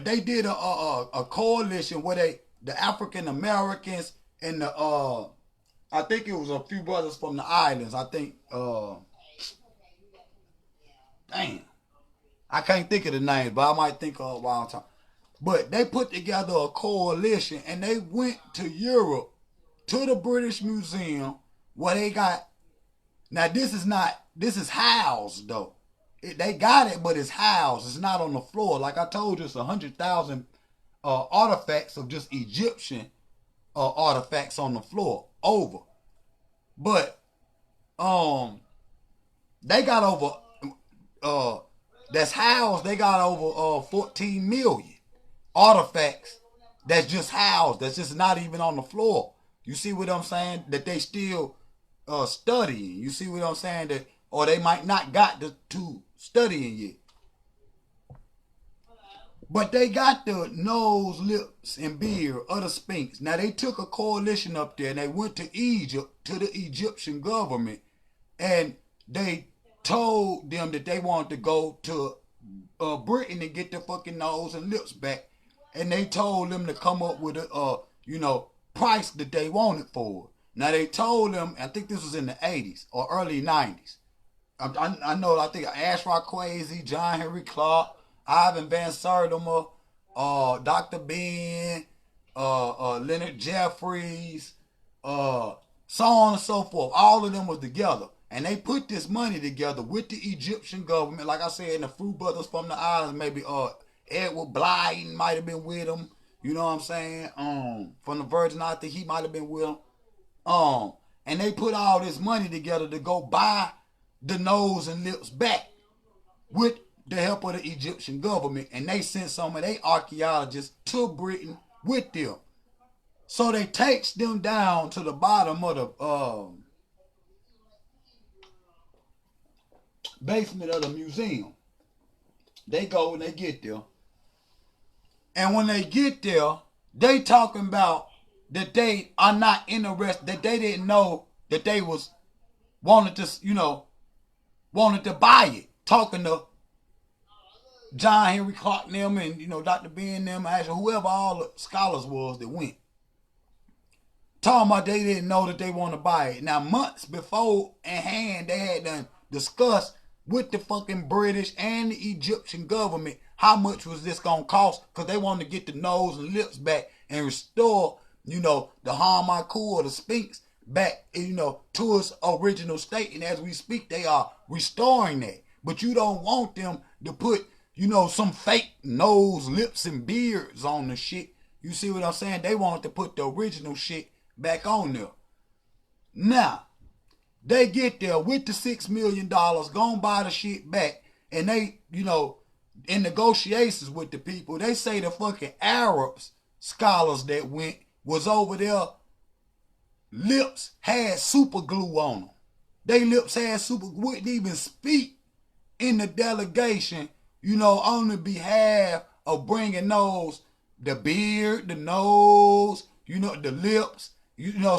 they did a coalition where the African Americans and I think it was a few brothers from the islands. I think, damn, I can't think of the names, but I might think of while I'm talking. But they put together a coalition and they went to Europe, to the British Museum, where they got, now this is housed though. They got it, but it's housed. It's not on the floor. Like I told you, it's 100,000 artifacts of just Egyptian artifacts on the floor over. But they got over that's housed. They got over 14 million artifacts that's just housed. That's just not even on the floor. You see what I'm saying? That they still studying. You see what I'm saying? That, or they might not got to studying yet. But they got the nose, lips, and beard of the Sphinx. Now, they took a coalition up there and they went to Egypt, to the Egyptian government, and they told them that they wanted to go to Britain and get their fucking nose and lips back. And they told them to come up with a, price that they wanted for it. Now, they told them, I think this was in the 80s or early 90s. I think ARCHAEOLOGY, John Henry Clark, Ivan Van Sertima, Dr. Ben, Leonard Jeffries, so on and so forth. All of them was together. And they put this money together with the Egyptian government. Like I said, and the few brothers from the islands, maybe Edward Blyden might have been with them. You know what I'm saying? From the Virgin Islands, I think he might have been with them. And they put all this money together to go buy the nose and lips back with the help of the Egyptian government. And they sent some of their archaeologists to Britain with them. So they takes them down to the bottom of the basement of the museum. They go and they get there. And when they get there, they talking about that they are not interested, that they didn't know that they was wanted to buy it. Talking to John Henry Clark and them and, Dr. Ben and them, whoever all the scholars was that went. Talking about they didn't know that they want to buy it. Now, months before in hand, they had done discussed with the fucking British and the Egyptian government how much was this going to cost, because they wanted to get the nose and lips back and restore, the Hamaku or the Sphinx back, to its original state. And as we speak, they are restoring that. But you don't want them to put, some fake nose, lips, and beards on the shit. You see what I'm saying? They want to put the original shit back on there. Now, they get there with the $6 million, gonna buy the shit back, and they, in negotiations with the people, they say the fucking Arabs, scholars that went, was over there, lips had super glue on them. They lips had super, wouldn't even speak in the delegation, on the behalf of bringing those, the beard, the nose, the lips,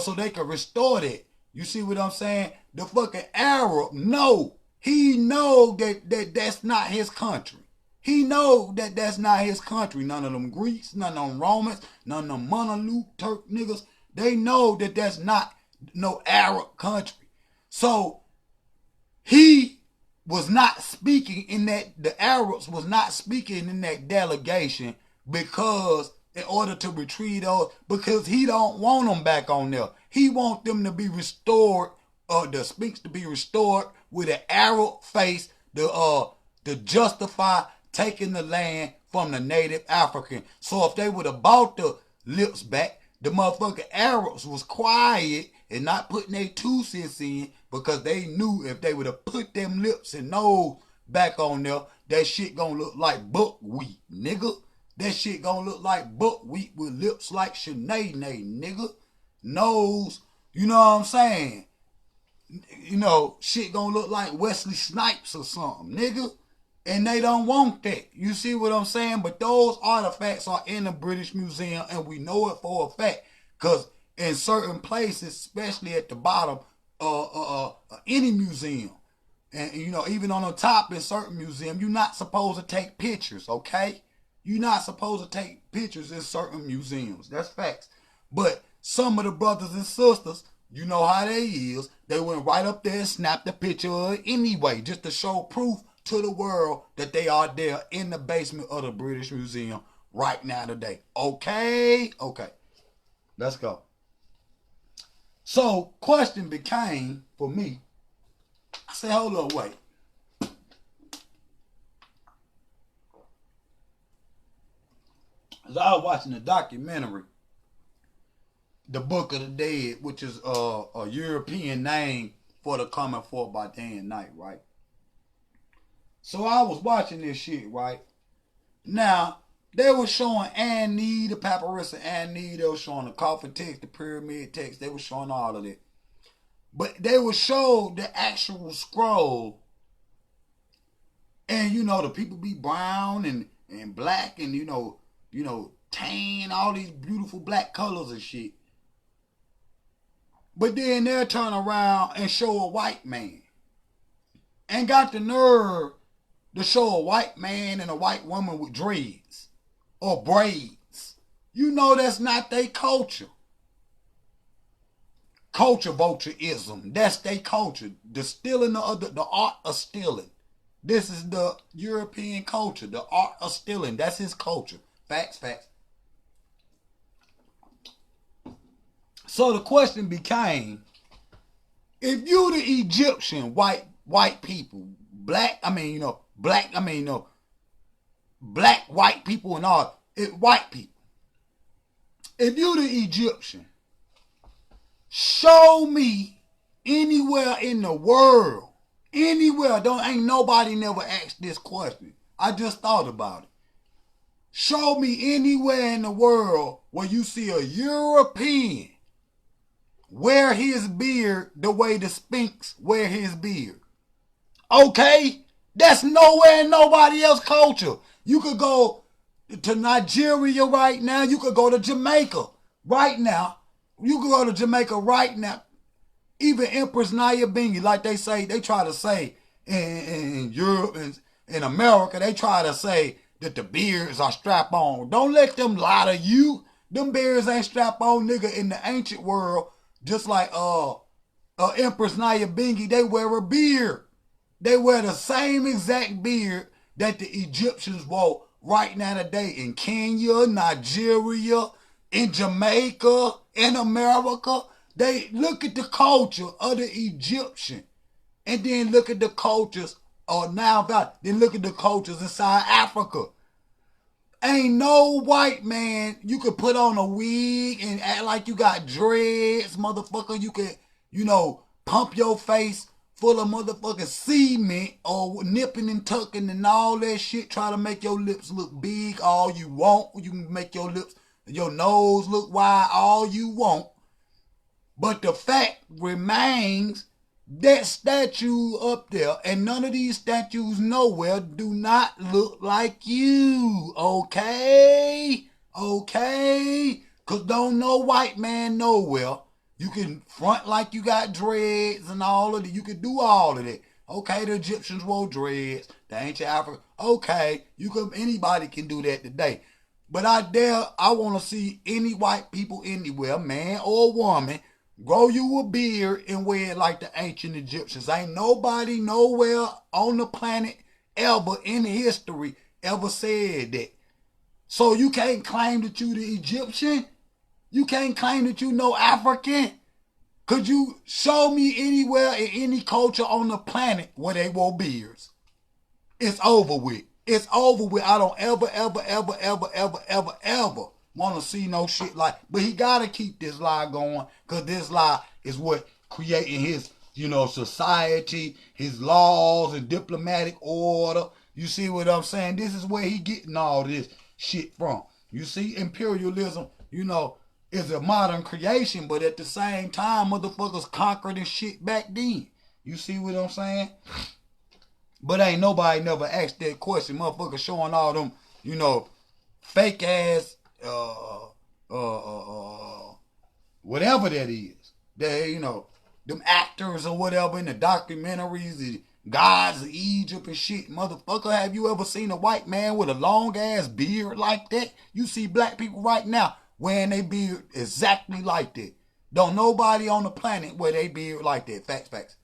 so they could restore that. You see what I'm saying? The fucking Arab, he know that that's not his country. He know that that's not his country. None of them Greeks, none of them Romans, none of them Monolith Turk niggas. They know that that's not no Arab country. So he was not speaking in that, the Arabs was not speaking in that delegation because in order to retrieve those, because he don't want them back on there. He want them to be restored, the Sphinx to be restored with an Arab face to justify taking the land from the native African. So if they would have bought the lips back, the motherfucking Arabs was quiet and not putting their 2 cents in, because they knew if they would have put them lips and nose back on there, that shit gonna look like buckwheat, nigga. That shit gonna look like buckwheat with lips like Sinead, nigga. Nose, you know what I'm saying? Shit gonna look like Wesley Snipes or something, nigga. And they don't want that. You see what I'm saying? But those artifacts are in the British Museum, and we know it for a fact. Because in certain places, especially at the bottom any museum. And you know, even on the top in certain museums, you're not supposed to take pictures, okay? You're not supposed to take pictures in certain museums. That's facts. But some of the brothers and sisters, you know how they is, they went right up there and snapped a picture of it anyway, just to show proof to the world that they are there in the basement of the British Museum right now today. Okay? Okay. Let's go. So, question became, for me, I said, hold on, wait. As I was watching the documentary, The Book of the Dead, which is a European name for the coming forth by day and night, right? So I was watching this shit, right? Now, they were showing Annie, the papyrus of Annie. They were showing the coffin text, the pyramid text. They were showing all of that. But they would show the actual scroll. And, you know, the people be brown and black and, you know, tan, all these beautiful black colors and shit. But then they'll turn around and show a white man. And got the nerve to show a white man and a white woman with dreads or braids. You know that's not their culture. Culture vultureism. That's their culture. The stealing of the art of stealing. This is the European culture. The art of stealing. That's his culture. Facts, facts. So the question became, if you the Egyptian white people, black white people and all, white people. If you the Egyptian, show me anywhere in the world, anywhere, ain't nobody never asked this question. I just thought about it. Show me anywhere in the world where you see a European wear his beard the way the Sphinx wear his beard. Okay? That's nowhere in nobody else's culture. You could go to Nigeria right now. You could go to Jamaica right now. You could go to Jamaica right now. Even Empress Naya Bingy, like they try to say in Europe and in America, they try to say that the beards are strap on. Don't let them lie to you. Them beards ain't strap on, nigga. In the ancient world, just like Empress Naya Bingy, they wear a beard. They wear the same exact beard that the Egyptians wore right now today in Kenya, Nigeria, in Jamaica, in America. They look at the culture of the Egyptian and then look at the cultures then look at the cultures inside Africa. Ain't no white man you could put on a wig and act like you got dreads, motherfucker. You could, pump your face full of motherfucking cement or nipping and tucking and all that shit. Try to make your lips look big all you want. You can make your nose look wide all you want. But the fact remains, that statue up there and none of these statues nowhere do not look like you. Okay? Okay? Because don't no white man nowhere. You can front like you got dreads and all of that. You can do all of that. Okay, the Egyptians wore dreads. The ancient Africa. Okay, anybody can do that today. But I want to see any white people anywhere, man or woman, grow you a beard and wear it like the ancient Egyptians. Ain't nobody nowhere on the planet ever in history ever said that. So you can't claim that you the Egyptian? You can't claim that you no African? Could you show me anywhere in any culture on the planet where they wore beards? It's over with. It's over with. I don't ever want to see no shit like. But he got to keep this lie going, because this lie is what creating his, society, his laws and diplomatic order. You see what I'm saying? This is where he getting all this shit from. You see, imperialism, is a modern creation, but at the same time, motherfuckers conquered and shit back then. You see what I'm saying? But ain't nobody never asked that question. Motherfuckers showing all them, whatever that is. They, them actors or whatever in the documentaries, the gods of Egypt and shit. Motherfucker, have you ever seen a white man with a long ass beard like that? You see black people right now wearing their beard exactly like that. Don't nobody on the planet wear their beard like that.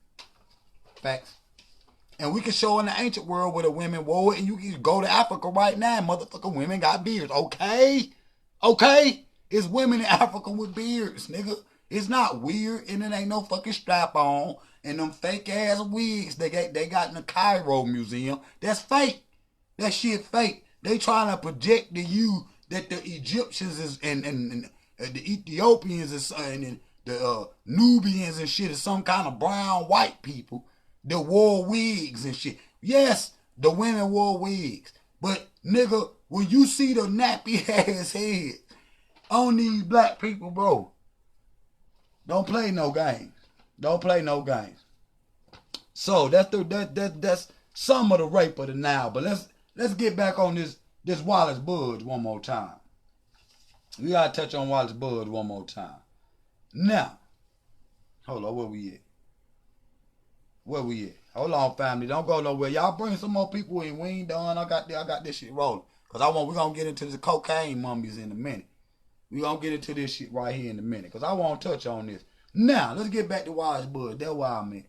Facts. And we can show in the ancient world where the women wore it, and you can go to Africa right now, and motherfucker women got beards. Okay? It's women in Africa with beards, nigga. It's not weird, and it ain't no fucking strap on, and them fake ass wigs they got in the Cairo Museum. That's fake. That shit fake. They trying to project to you that the Egyptians is and the Ethiopians is and the Nubians and shit is some kind of brown white people that wore wigs and shit. Yes, the women wore wigs. But, nigga, when you see the nappy ass head on these black people, bro, don't play no games. So, that's some of the rape of the Nile. But let's get back on this wALLAS BUDGE one more time. We gotta touch on wALLAS BUDGE one more time. Now, hold on, where we at? Hold on, family. Don't go nowhere. Y'all bring some more people in. We ain't done. I got this shit rolling. Cause we're gonna get into the cocaine mummies in a minute. We gonna get into this shit right here in a minute. Cause I want to touch on this. Now, let's get back to wALLAS BUDGE. That's why I'm in.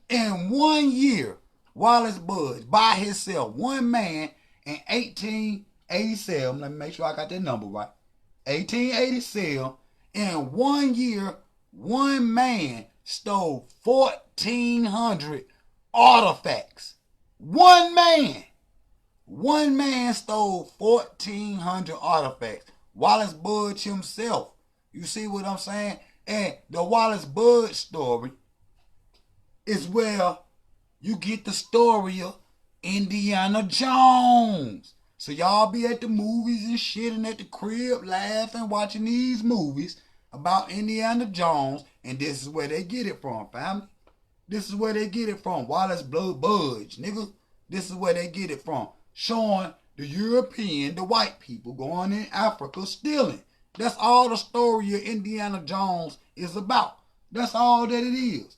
In 1 year, wALLAS BUDGE by himself, one man in 1887. Let me make sure I got that number right. 1887. In 1 year, one man stole 1,400 artifacts. One man stole 1,400 artifacts. wALLAS BUDGE himself. You see what I'm saying? And the wALLAS BUDGE story is where you get the story of Indiana Jones. So y'all be at the movies and shit and at the crib laughing, watching these movies about Indiana Jones, and this is where they get it from, family. This is where they get it from. wALLAS BUDGE, nigga. This is where they get it from. Showing the European, the white people going in Africa stealing. That's all the story of Indiana Jones is about. That's all that it is.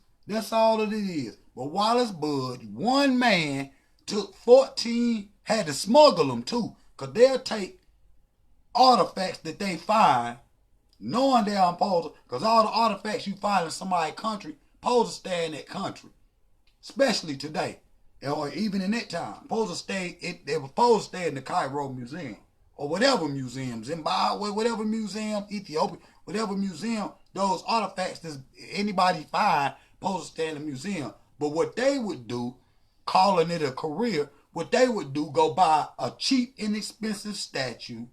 But wALLAS BUDGE, one man took 14, had to smuggle them too, because they'll take artifacts that they find, knowing they're supposed to, because all the artifacts you find in somebody's country, supposed to stay in that country, especially today, or even in that time. They were supposed to stay in the Cairo Museum, or whatever museum, Zimbabwe, whatever museum, Ethiopia, whatever museum, those artifacts that anybody find, supposed to stay in the museum. But what they would do, calling it a career, what they would do, go buy a cheap, inexpensive statue,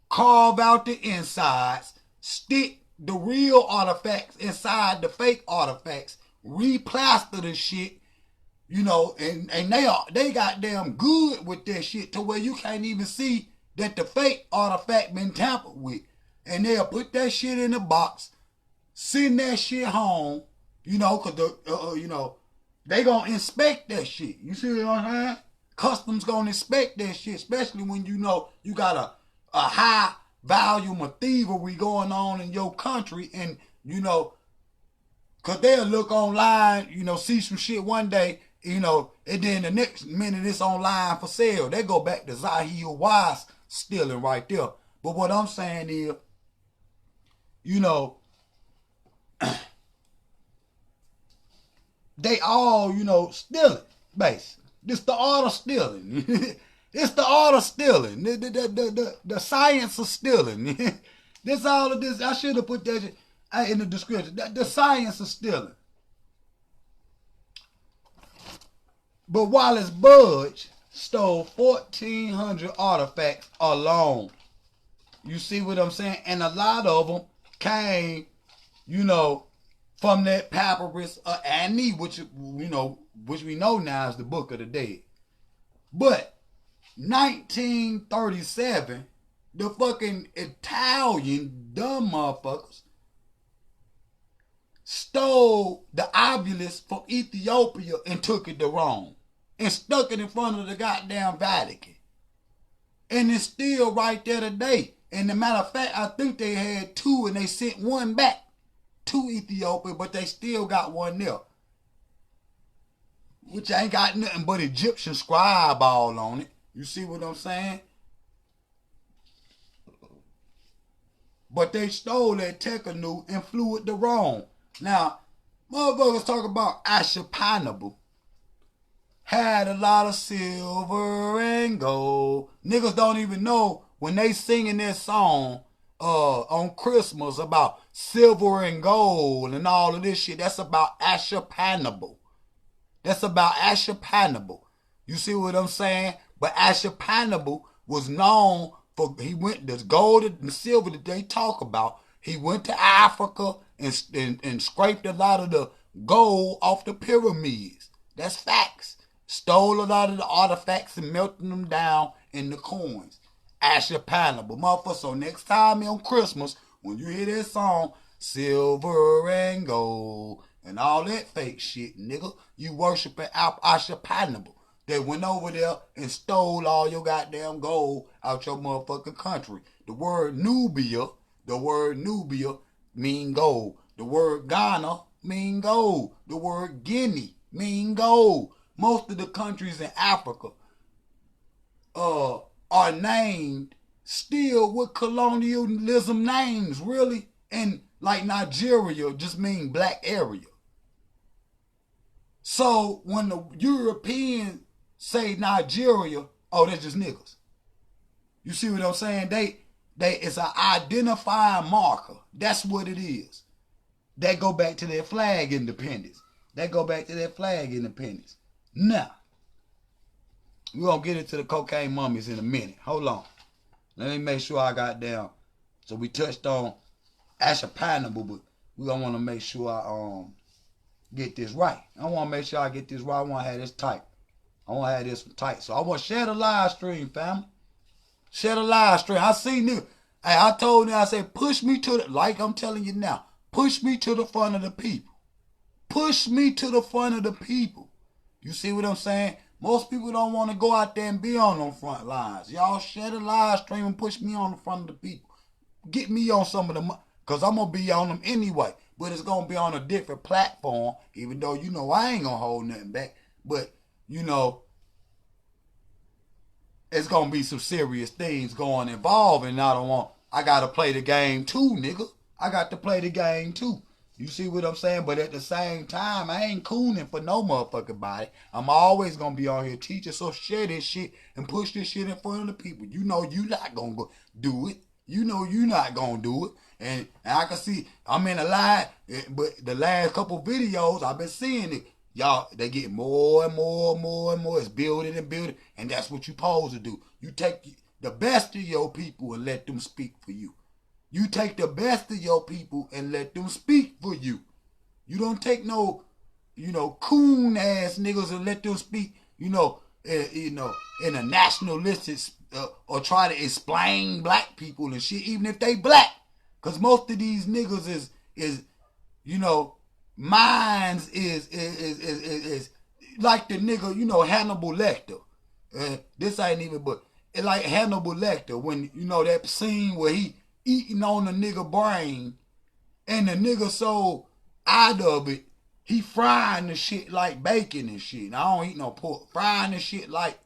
carve out the insides, stick the real artifacts inside the fake artifacts, replaster the shit, and they goddamn good with that shit to where you can't even see that the fake artifact been tampered with. And they'll put that shit in a box, send that shit home, cause they gonna inspect that shit. You see what I'm saying? Customs gonna inspect that shit, especially when you got a high volume of thievery going on in your country, and cause they'll look online, see some shit one day, and then the next minute it's online for sale. They go back to Zahir Wise stealing right there. But what I'm saying is, they all, stealing, basically. This the art of stealing. It's the art of stealing. The science of stealing. This all of this. I should have put that in the description. The science of stealing. But wALLAS BUDGE stole 1,400 artifacts alone. You see what I'm saying? And a lot of them came, from that papyrus of Ani, which we know now is the Book of the Dead. But 1937, the fucking Italian dumb motherfuckers stole the obelisk from Ethiopia and took it to Rome and stuck it in front of the goddamn Vatican. And it's still right there today. And as a matter of fact, I think they had two and they sent one back. to Ethiopia, but they still got one there, which ain't got nothing but Egyptian scribe all on it. You see what I'm saying? But they stole that Tekanu and flew it to Rome. Now, motherfuckers talk about Ashurbanipal had a lot of silver and gold. Niggas don't even know when they singing that song on Christmas about silver and gold and all of this shit. That's about Ashurbanipal. That's about Ashurbanipal. You see what I'm saying? But Ashurbanipal was known for, he went, this gold and silver that they talk about, he went to Africa and scraped a lot of the gold off the pyramids. That's facts. Stole a lot of the artifacts and melted them down in the coins. Ashurbanipal, motherfucker. So next time on Christmas, when you hear that song, silver and gold and all that fake shit, nigga, you worshiping Ashurbanipal. They went over there and stole all your goddamn gold out your motherfucking country. The word Nubia mean gold. The word Ghana mean gold. The word Guinea mean gold. Most of the countries in Africa are named still with colonialism names, really. And like Nigeria just mean black area. So when the Europeans say Nigeria, oh, that's just niggas. You see what I'm saying? It's an identifying marker. That's what it is. They go back to their flag independence. Now, we're going to get into the cocaine mummies in a minute. Hold on. Let me make sure I got down. So we touched on Ashurbanipal, but we're going to want to make sure I get this right. I want to make sure I get this right. I want to have this tight. So I want to share the live stream, fam. Share the live stream. I see niggas. Hey, I told them, I said, push me to the, like I'm telling you now, push me to the front of the people. Push me to the front of the people. You see what I'm saying? Most people don't want to go out there and be on them front lines. Y'all share the live stream and push me on the front of the people. Get me on some of them, because I'm going to be on them anyway. But it's going to be on a different platform, even though, you know, I ain't going to hold nothing back. But, you know, it's going to be some serious things going involved, and I got to play the game too, nigga. I got to play the game too. You see what I'm saying? But at the same time, I ain't cooning for no motherfucking body. I'm always going to be on here teaching. So share this shit and push this shit in front of the people. You know you not going to do it. You know you not going to do it. And I can see, I'm in a line, but the last couple videos, I've been seeing it. Y'all, they get more and more and more and more. It's building and building. And that's what you supposed to do. You take the best of your people and let them speak for you. You take the best of your people and let them speak for you. You don't take no, coon ass niggas and let them speak, in a nationalistic or try to explain black people and shit, even if they black. Cause most of these niggas is minds is like the nigga, Hannibal Lecter. This ain't even, but it's like Hannibal Lecter when that scene where he eating on the nigga brain, and the nigga so out of it, he frying the shit like bacon and shit. Now, I don't eat no pork. Frying the shit like,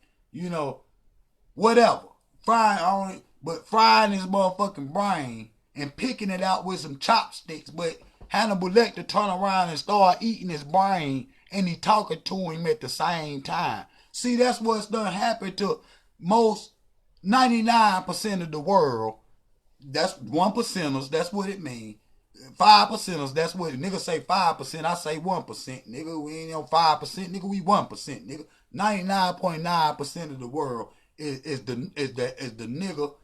whatever. Frying his motherfucking brain and picking it out with some chopsticks. But Hannibal Lecter turn around and start eating his brain, and he talking to him at the same time. See, that's what's done happened to most 99% of the world. That's 1%ers. That's what it means. 5%ers. That's what niggas say. 5%. I say 1%. Nigga, we ain't on 5%. Nigga, we 1%. Nigga, 99.9% of the world is the nigga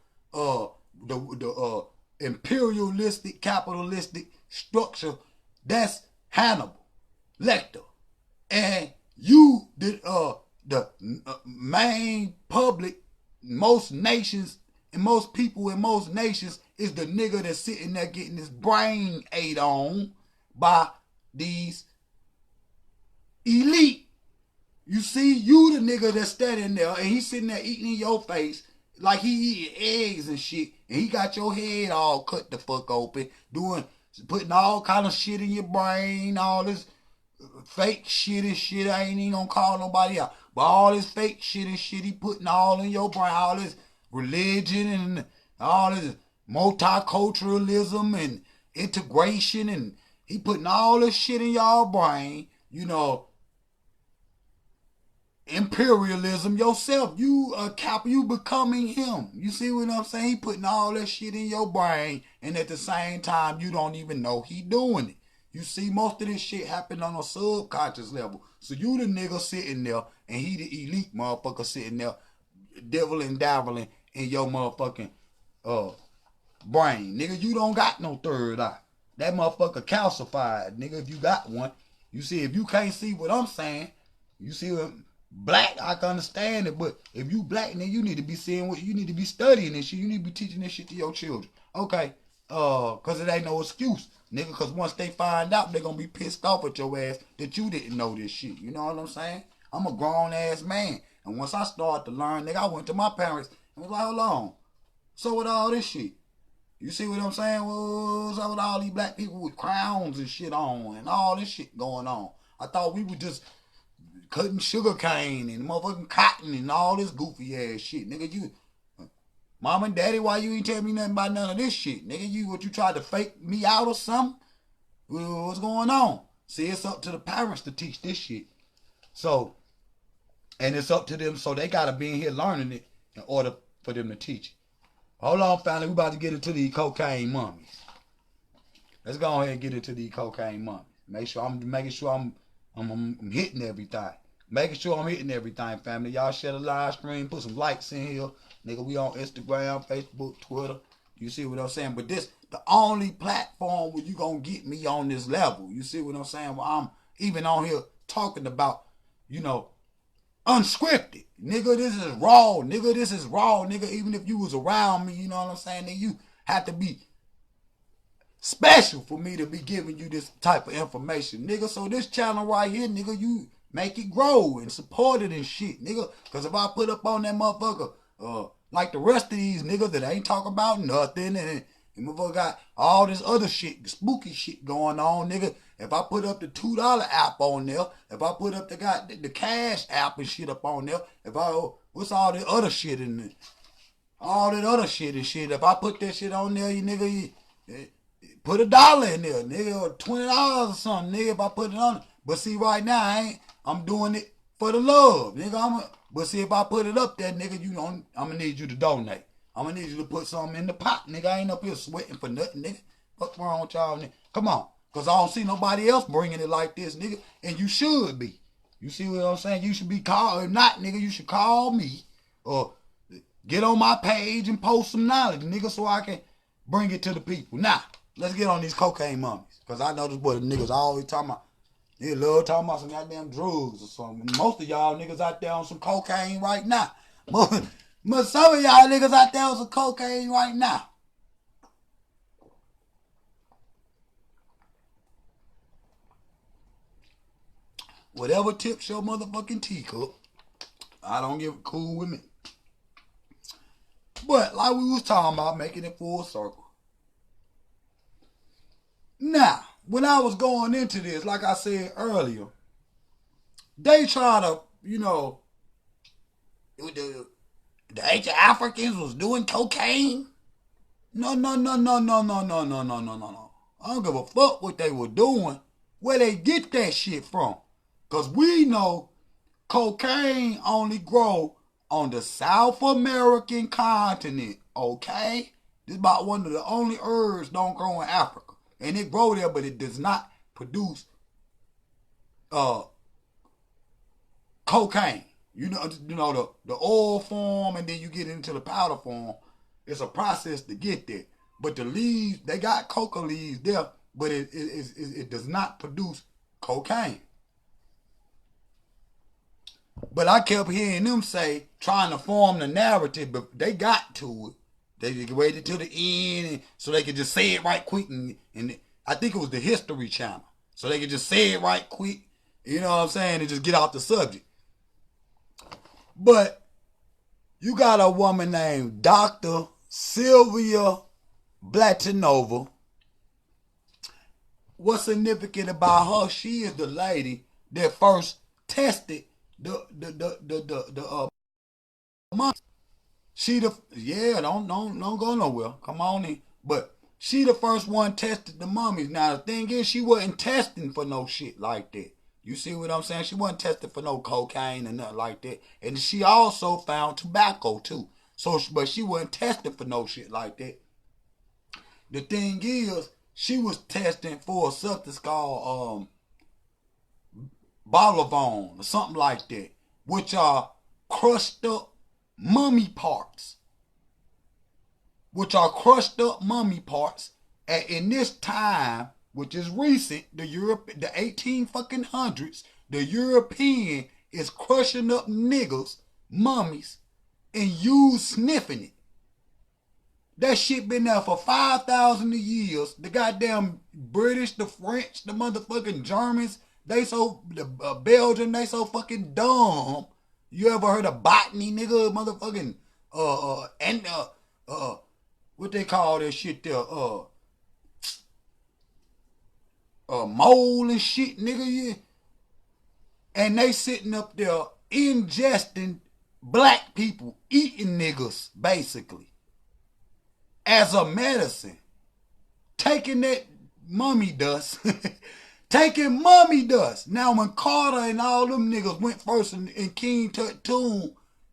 the imperialistic capitalistic structure. That's Hannibal Lecter, and you the main public, most nations. And most people in most nations is the nigga that's sitting there getting his brain ate on by these elite. You see, you the nigga that's standing there and he's sitting there eating in your face like he eating eggs and shit. And he got your head all cut the fuck open, doing putting all kind of shit in your brain, all this fake shit and shit. I ain't even gonna call nobody out. But all this fake shit and shit he putting all in your brain, all this religion and all this multiculturalism and integration, and he putting all this shit in y'all brain, imperialism yourself. You you becoming him. You see what I'm saying? He putting all that shit in your brain, and at the same time, you don't even know he doing it. You see, most of this shit happen on a subconscious level. So you the nigga sitting there, and he the elite motherfucker sitting there, devil and dabbling in your motherfucking brain. Nigga, you don't got no third eye. That motherfucker calcified, nigga, if you got one. You see, if you can't see what I'm saying, you see what black, I can understand it, but if you black, then you need to be seeing what you need to be studying this shit. You need to be teaching this shit to your children. Okay, cause it ain't no excuse, nigga. Cause once they find out, they gonna be pissed off at your ass that you didn't know this shit. You know what I'm saying? I'm a grown ass man, and once I started to learn, nigga, I went to my parents and was like, hold on, so with all this shit, you see what I'm saying? Well, so with all these black people with crowns and shit on and all this shit going on, I thought we were just cutting sugar cane and motherfucking cotton and all this goofy ass shit. Nigga, you, mom and daddy, why you ain't tell me nothing about none of this shit? Nigga, you tried to fake me out or something? What's going on? See, it's up to the parents to teach this shit. So, and it's up to them, so they gotta be in here learning it in order for them to teach it. Hold on, family, we about to get into these cocaine mummies. Let's go ahead and get into these cocaine mummies. Making sure I'm hitting everything. Making sure I'm hitting everything, family. Y'all share the live stream. Put some likes in here. Nigga, we on Instagram, Facebook, Twitter. You see what I'm saying? But this the only platform where you gonna get me on this level. You see what I'm saying? Well, I'm even on here talking about, unscripted. Nigga, this is raw. Nigga, this is raw. Nigga, even if you was around me, you know what I'm saying? Then you have to be special for me to be giving you this type of information, nigga. So this channel right here, nigga, you make it grow and support it and shit, nigga. Cause if I put up on that motherfucker, like the rest of these niggas that ain't talking about nothing, and motherfucker got all this other shit, spooky shit going on, nigga. If I put up the $2 app on there, if I put up the Cash app and shit up on there, what's all the other shit in there? All that other shit and shit. If I put that shit on there, you nigga, put $1 in there, nigga, or $20 or something, nigga, if I put it on. But see, right now, I'm doing it for the love, nigga. But see, if I put it up there, nigga, I'm gonna need you to donate. I'm gonna need you to put something in the pot, nigga. I ain't up here sweating for nothing, nigga. What's wrong with y'all, nigga? Come on. Because I don't see nobody else bringing it like this, nigga. And you should be. You see what I'm saying? You should be called. If not, nigga, you should call me or get on my page and post some knowledge, nigga, so I can bring it to the people. Now, let's get on these cocaine mummies. Because I know this boy, the niggas always talking about, they love talking about some goddamn drugs or something. Most of y'all niggas out there on some cocaine right now. But some of y'all niggas out there on some cocaine right now. Whatever tips your motherfucking teacup, I don't give a cool with me. But like we was talking about, making it full circle. Now, when I was going into this, like I said earlier, they try to, the ancient Africans was doing cocaine. No. I don't give a fuck what they were doing, where they get that shit from. Because we know cocaine only grow on the South American continent, okay? This is about one of the only herbs don't grow in Africa. And it grow there, but it does not produce cocaine. The oil form, and then you get into the powder form. It's a process to get there. But the leaves, they got coca leaves there, but it does not produce cocaine. But I kept hearing them say, trying to form the narrative, but they got to it. They waited till the end so they could just say it right quick. And I think it was the History Channel. So they could just say it right quick, you know what I'm saying, and just get off the subject. But you got a woman named Dr. Sylvia Blatanova. what's significant about her? She is the lady that first tested the mummies. She the don't go nowhere. Come on in. But she the first one tested the mummies. Now the thing is, she wasn't testing for no shit like that. You see what I'm saying? She wasn't testing for no cocaine and nothing like that. And she also found tobacco too. So, but she wasn't testing for no shit like that. The thing is, she was testing for a substance called Bolivone or something like that, which are crushed up mummy parts. And in this time, which is recent, the 18 fucking hundreds, the European is crushing up niggas, mummies, and you sniffing it. That shit been there for 5,000 years. The goddamn British, the French, the motherfucking Germans, the Belgian, they so fucking dumb. You ever heard of botany, nigga? Motherfucking, what they call that shit there? Mole and shit, nigga, yeah. And they sitting up there ingesting black people, eating niggas, basically, as a medicine. Taking that mummy dust. Taking mummy dust. Now, when Carter and all them niggas went first in King Tut Tomb,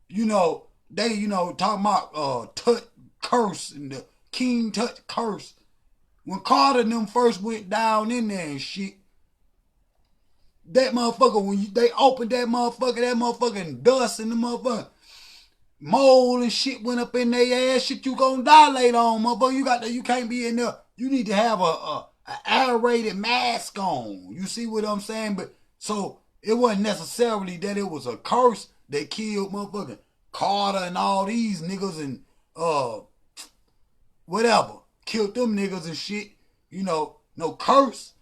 they, talking about Tut curse and the King Tut curse. When Carter and them first went down in there and shit, that motherfucker, when they opened that motherfucking dust and the motherfucker mold and shit went up in their ass, shit, you gonna die later on, motherfucker. You can't be in there. You need to have a aerated mask on. You see what I'm saying? But so it wasn't necessarily that it was a curse that killed motherfucking Carter and all these niggas and whatever. Killed them niggas and shit. No curse.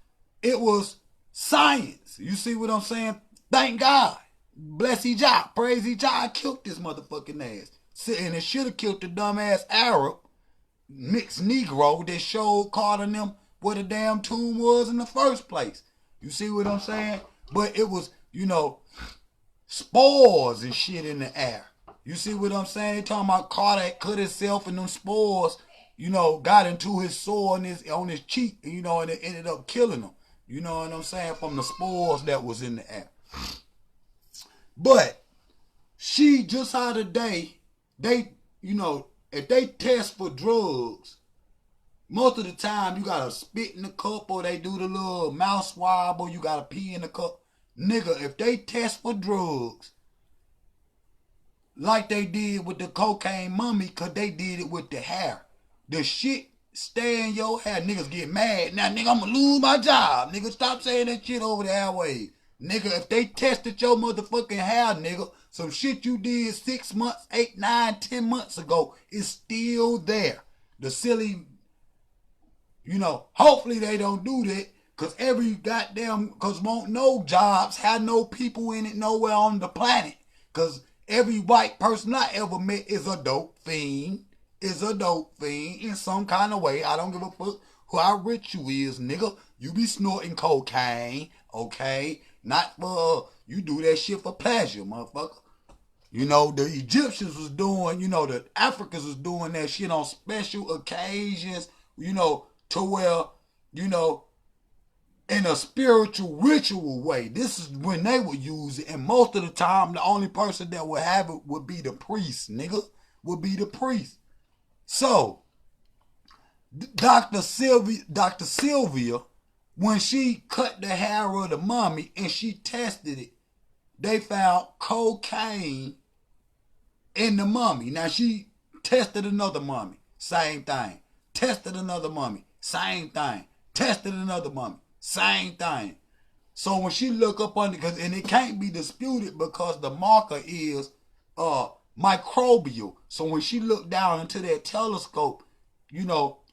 It was science. You see what I'm saying? Thank God. Bless each eye. Praise each eye. Killed this motherfucking ass. And it should have killed the dumbass Arab, mixed Negro that showed Carter and them where the damn tomb was in the first place. You see what I'm saying? But it was, spores and shit in the air. You see what I'm saying? They talking about Carter cut himself and them spores, got into his sore on his cheek, and it ended up killing him. You know what I'm saying? From the spores that was in the air. But she just how today, if they test for drugs, most of the time you gotta spit in the cup or they do the little mouth swab or you gotta pee in the cup. Nigga, if they test for drugs like they did with the cocaine mummy, cause they did it with the hair. The shit stay in your hair. Niggas get mad. Now, nigga, I'm gonna lose my job. Nigga, stop saying that shit over the airwaves. Nigga, if they tested your motherfucking hair, nigga, some shit you did 6 months, 8, 9, 10 months ago is still there. The silly, hopefully they don't do that, cause cause won't no jobs have no people in it nowhere on the planet. Cause every white person I ever met is a dope fiend. In some kind of way. I don't give a fuck how rich you is, nigga. You be snorting cocaine, okay? Not for, you do that shit for pleasure, motherfucker. The Egyptians was doing, the Africans was doing that shit on special occasions, to where, in a spiritual ritual way. This is when they would use it. And most of the time, the only person that would have it would be the priest, nigga. Would be the priest. So, Dr. Sylvia, when she cut the hair of the mummy and she tested it, they found cocaine in the mummy. Now, she tested another mummy, same thing. Tested another mummy, same thing. Tested another mummy, same thing. So when she look up under, and it can't be disputed because the marker is microbial. So when she looked down into that telescope,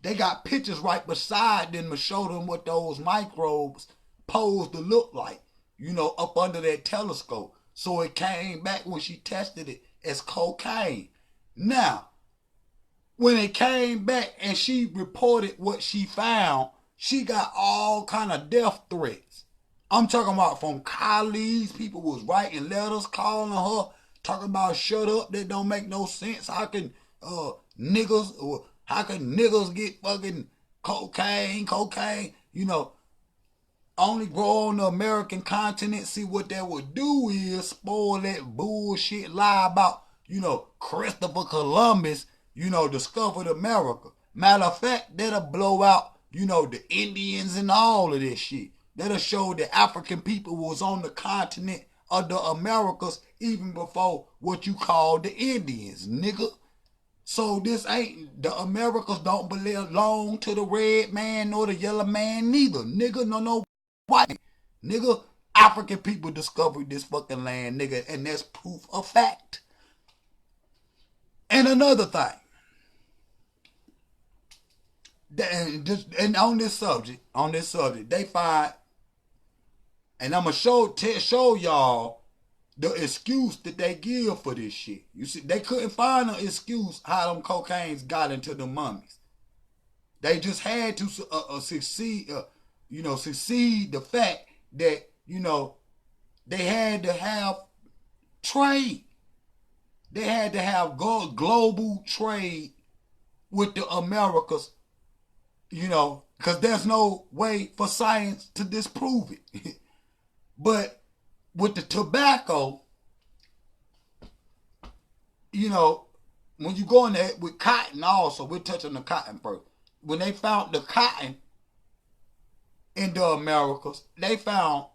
they got pictures right beside them to show them what those microbes pose to look like, up under that telescope. So it came back when she tested it as cocaine. Now, when it came back and she reported what she found, She got all kind of death threats. I'm talking about from colleagues. People was writing letters calling her, talking about shut up, that don't make no sense. How can niggas get fucking cocaine, only grow on the American continent? See, what that would do is spoil that bullshit lie about, Christopher Columbus, discovered America. Matter of fact, that'll blow out, the Indians and all of this shit. That'll show that African people was on the continent of the Americas even before what you call the Indians, nigga. So this ain't, the Americas don't belong to the red man nor the yellow man neither, nigga. No white. Nigga, African people discovered this fucking land, nigga, and that's proof of fact. And another thing, and on this subject, they find, and I'm gonna show y'all the excuse that they give for this shit. You see, they couldn't find an excuse how them cocaines got into the mummies. They just had to succeed the fact that, they had to have trade. They had to have global trade with the Americas, because there's no way for science to disprove it. But with the tobacco, when you go in there with cotton also, we're touching the cotton first. When they found the cotton in the Americas, they found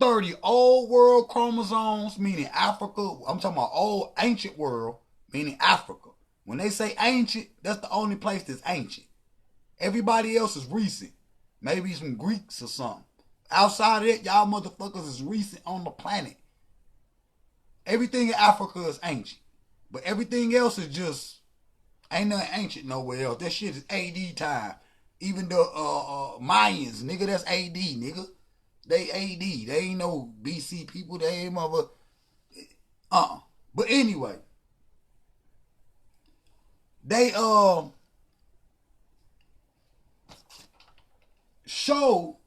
30 old world chromosomes, meaning Africa. I'm talking about old ancient world, meaning Africa. When they say ancient, that's the only place that's ancient. Everybody else is recent. Maybe some Greeks or something. Outside of that, y'all motherfuckers is recent on the planet. Everything in Africa is ancient. But everything else is just, ain't nothing ancient nowhere else. That shit is AD time. Even the Mayans, nigga, that's AD, nigga. They AD. They ain't no BC people. They ain't mother. But anyway, they show,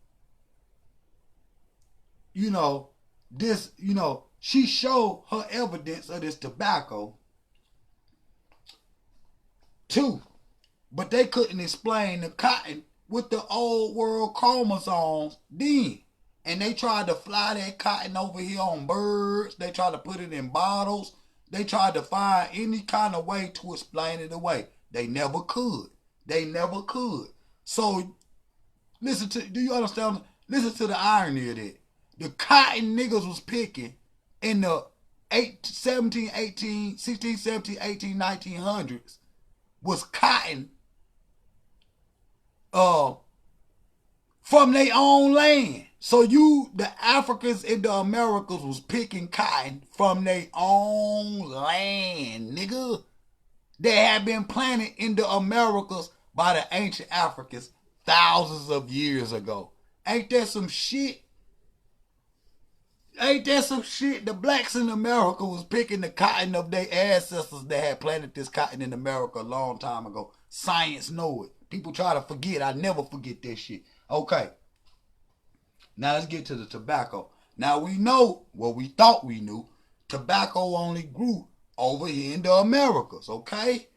this, she showed her evidence of this tobacco too. But they couldn't explain the cotton with the old world chromosomes then. And they tried to fly that cotton over here on birds. They tried to put it in bottles. They tried to find any kind of way to explain it away. They never could. So, do you understand? Listen to the irony of that. The cotton niggas was picking in the 1900s was cotton from their own land. So the Africans in the Americas was picking cotton from their own land, nigga. They had been planted in the Americas by the ancient Africans thousands of years ago. Ain't that some shit? The blacks in America was picking the cotton of their ancestors that had planted this cotton in America a long time ago. Science know it. People try to forget. I never forget that shit. Okay. Now let's get to the tobacco. Now we know what we thought we knew. Tobacco only grew over here in the Americas, okay?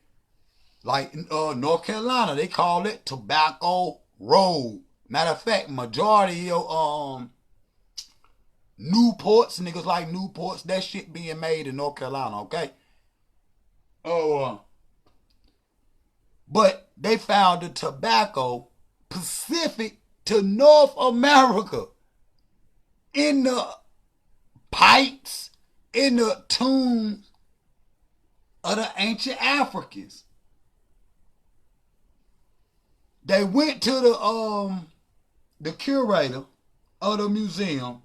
Like North Carolina, they call it Tobacco Road. Matter of fact, majority of Newports, niggas like Newports, that shit being made in North Carolina, okay? But they found the tobacco Pacific to North America in the pipes, in the tombs of the ancient Africans. They went to the curator of the museum,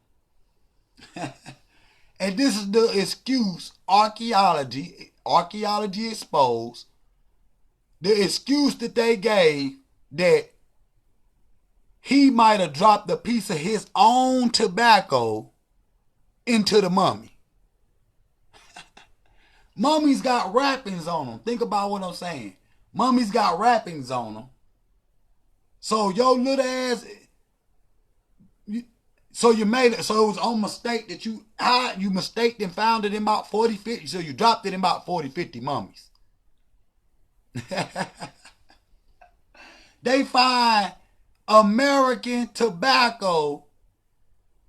and this is the excuse, archaeology exposed, the excuse that they gave that he might have dropped a piece of his own tobacco into the mummy. Mummies got wrappings on them. Think about what I'm saying. Mummies got wrappings on them. So your little ass, so you made it. So it was on mistake that you mistaked and found it in about 40, 50. So you dropped it in about 40, 50 mummies. They find American tobacco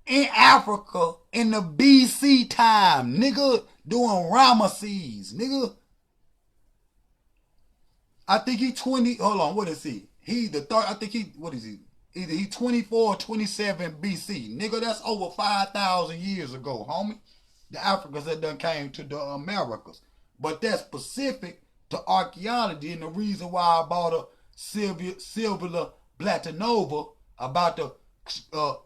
in Africa in the BC time, nigga, doing Ramesses, nigga. I think he 20. Hold on, what is he? He the third. I think he. What is he? Either he 24 or 27 BC, nigga. That's over 5,000 years ago, homie. The Africans that done came to the Americas, but that's specific to archaeology, and the reason why I bought a Sylvia Blatanova about the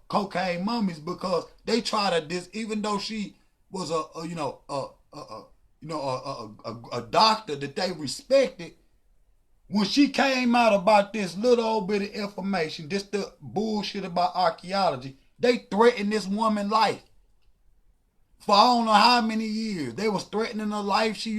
cocaine mummies, because they try to even though she was a doctor that they respected, when she came out about this little old bit of information, this the bullshit about archaeology, they threatened this woman's life for I don't know how many years. They was threatening her life. She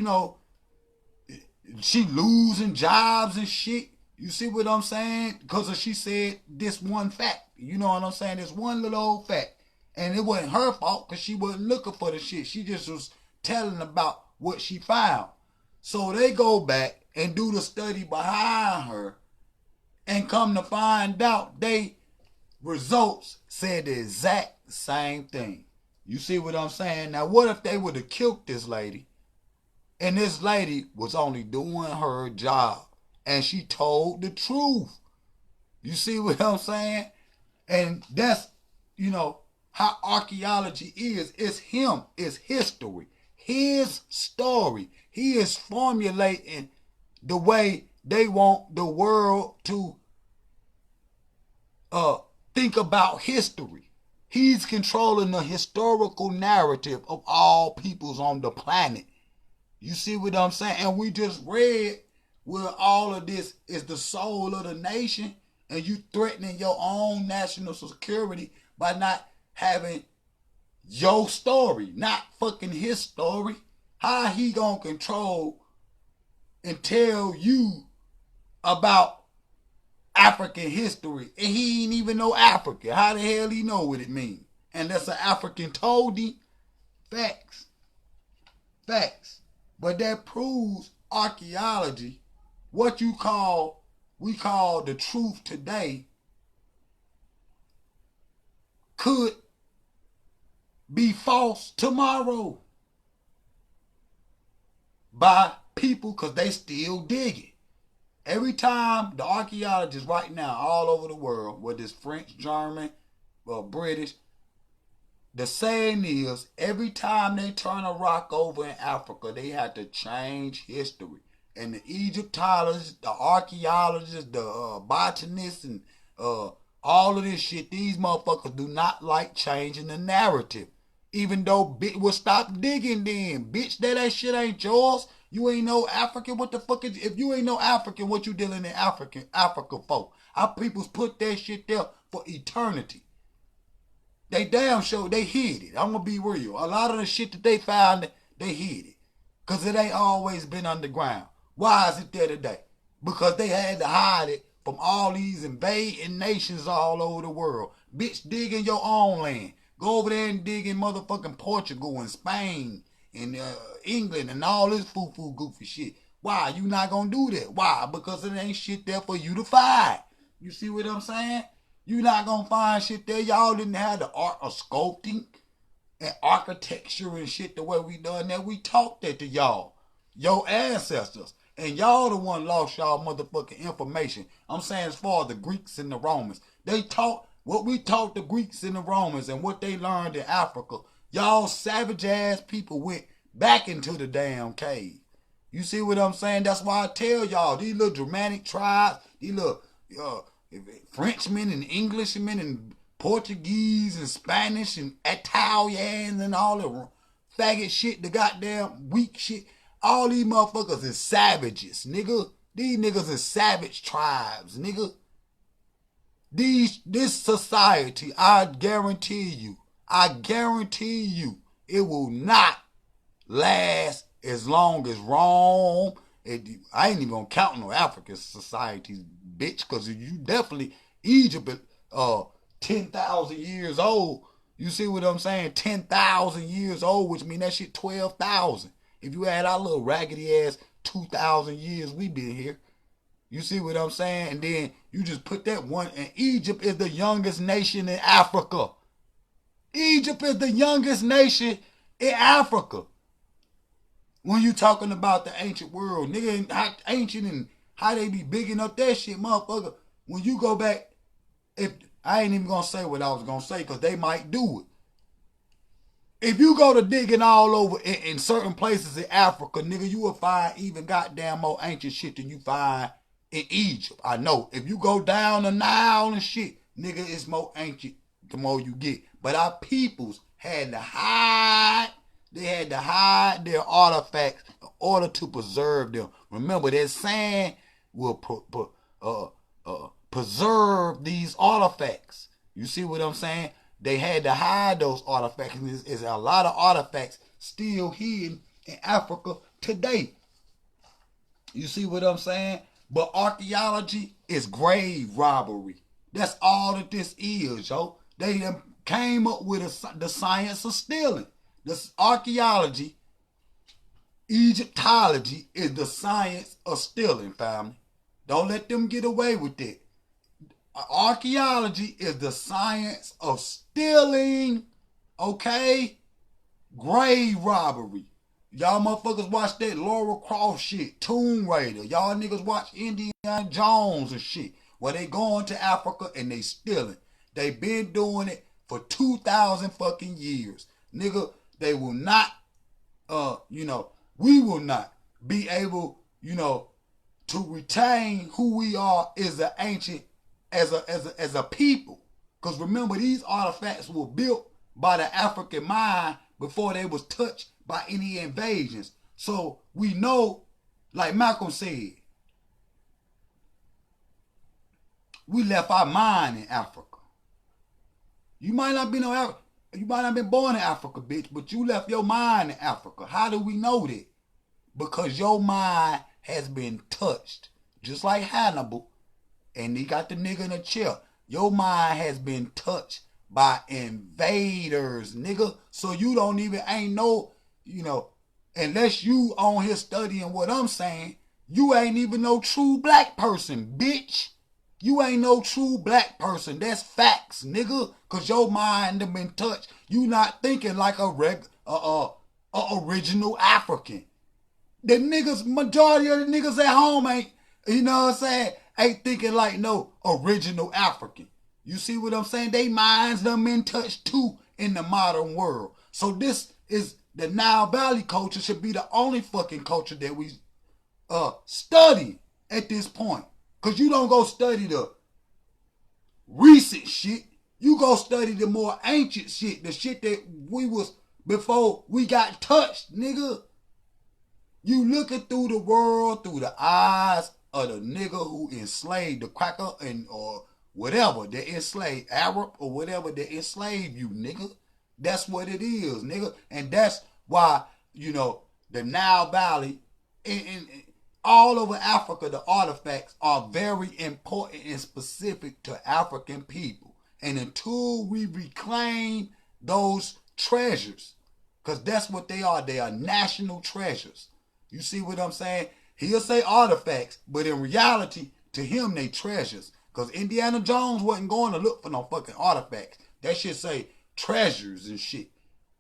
losing jobs and shit. You see what I'm saying? Because she said this one fact. You know what I'm saying? This one little old fact. And it wasn't her fault because she wasn't looking for the shit. She just was telling about what she found. So they go back and do the study behind her and come to find out they results said the exact same thing. You see what I'm saying? Now, what if they would have killed this lady and this lady was only doing her job and she told the truth? You see what I'm saying? And that's, how archaeology is. It's him. It's history. His story. He is formulating the way they want the world to think about history. He's controlling the historical narrative of all peoples on the planet. You see what I'm saying? And we just read where all of this is the soul of the nation, and you threatening your own national security by not having your story, not fucking his story. How he gonna control and tell you about African history and he ain't even know Africa? How the hell he know what it means? And that's an African told him. Facts. But that proves archaeology, what we call the truth today, could be false tomorrow by people because they still digging. Every time the archaeologists right now all over the world, whether it's French, German, or British, the saying is every time they turn a rock over in Africa, they have to change history. And the Egyptologists, the archaeologists, the botanists, and all of this shit, these motherfuckers do not like changing the narrative. Even though will stop digging then. Bitch, that shit ain't yours. You ain't no African. What the fuck is, if you ain't no African, what you dealing in Africa for? Our peoples put that shit there for eternity. They damn sure they hid it. I'm gonna be real. A lot of the shit that they found, they hid it. Cause it ain't always been underground. Why is it there today? Because they had to hide it from all these invading nations all over the world. Bitch, dig in your own land. Go over there and dig in motherfucking Portugal and Spain and England and all this foo-foo goofy shit. Why? You not gonna do that. Why? Because it ain't shit there for you to find. You see what I'm saying? You not gonna find shit there. Y'all didn't have the art of sculpting and architecture and shit the way we done that. We taught that to y'all. Your ancestors. And y'all the one lost y'all motherfucking information. I'm saying as far as the Greeks and the Romans. They taught what we taught the Greeks and the Romans and what they learned in Africa. Y'all savage ass people went back into the damn cave. You see what I'm saying? That's why I tell y'all, these little Germanic tribes, these little Frenchmen and Englishmen and Portuguese and Spanish and Italians and all the faggot shit, the goddamn weak shit. All these motherfuckers is savages, nigga. These niggas is savage tribes, nigga. This society, I guarantee you, it will not last as long as Rome. I ain't even gonna count no African societies bitch, because you definitely, Egypt, 10,000 years old. You see what I'm saying? 10,000 years old, which mean that shit 12,000. If you add our little raggedy ass 2,000 years we been here. You see what I'm saying? And then you just put that one, and Egypt is the youngest nation in Africa. Egypt is the youngest nation in Africa. When you talking about the ancient world, nigga, how ancient and how they be bigging up that shit, motherfucker. When you go back, if I ain't even gonna say what I was gonna say, because they might do it. If you go to digging all over in certain places in Africa, nigga, you will find even goddamn more ancient shit than you find in Egypt. I know. If you go down the Nile and shit, nigga, it's more ancient the more you get. But our peoples had to hide. They had to hide their artifacts in order to preserve them. Remember, that sand will preserve these artifacts. You see what I'm saying? They had to hide those artifacts. And there's a lot of artifacts still hidden in Africa today. You see what I'm saying? But archaeology is grave robbery. That's all that this is, yo. They came up with the science of stealing. This archaeology, Egyptology, is the science of stealing, family. Don't let them get away with it. Archaeology is the science of stealing, okay? Grave robbery. Y'all motherfuckers watch that Laura Croft shit, Tomb Raider. Y'all niggas watch Indiana Jones and shit, where they going to Africa and they stealing. They been doing it for 2,000 fucking years. Nigga, they will not, we will not be able, to retain who we are as an ancient, as a people. Because remember, these artifacts were built by the African mind before they was touched by any invasions. So we know, like Malcolm said, we left our mind in Africa. You might not be you might not have been born in Africa, bitch, but you left your mind in Africa. How do we know that? Because your mind has been touched. Just like Hannibal, and he got the nigga in a chair. Your mind has been touched by invaders, nigga. So you don't even, ain't no, unless you on here studying what I'm saying, you ain't even no true black person, bitch. You ain't no true black person. That's facts, nigga. Cause your mind done been touched. You not thinking like a original African. The niggas, majority of the niggas at home ain't, ain't thinking like no original African. You see what I'm saying? They minds done been touched too in the modern world. So this is, the Nile Valley culture should be the only fucking culture that we study at this point. Because you don't go study the recent shit. You go study the more ancient shit. The shit that we was before we got touched, nigga. You looking through the world through the eyes of the nigga who enslaved the cracker or whatever. They enslaved Arab or whatever. They enslaved you, nigga. That's what it is, nigga. And that's why, the Nile Valley and all over Africa, the artifacts are very important and specific to African people. And until we reclaim those treasures, because that's what they are national treasures. You see what I'm saying? He'll say artifacts, but in reality, to him, they treasures. Because Indiana Jones wasn't going to look for no fucking artifacts. That shit say treasures and shit.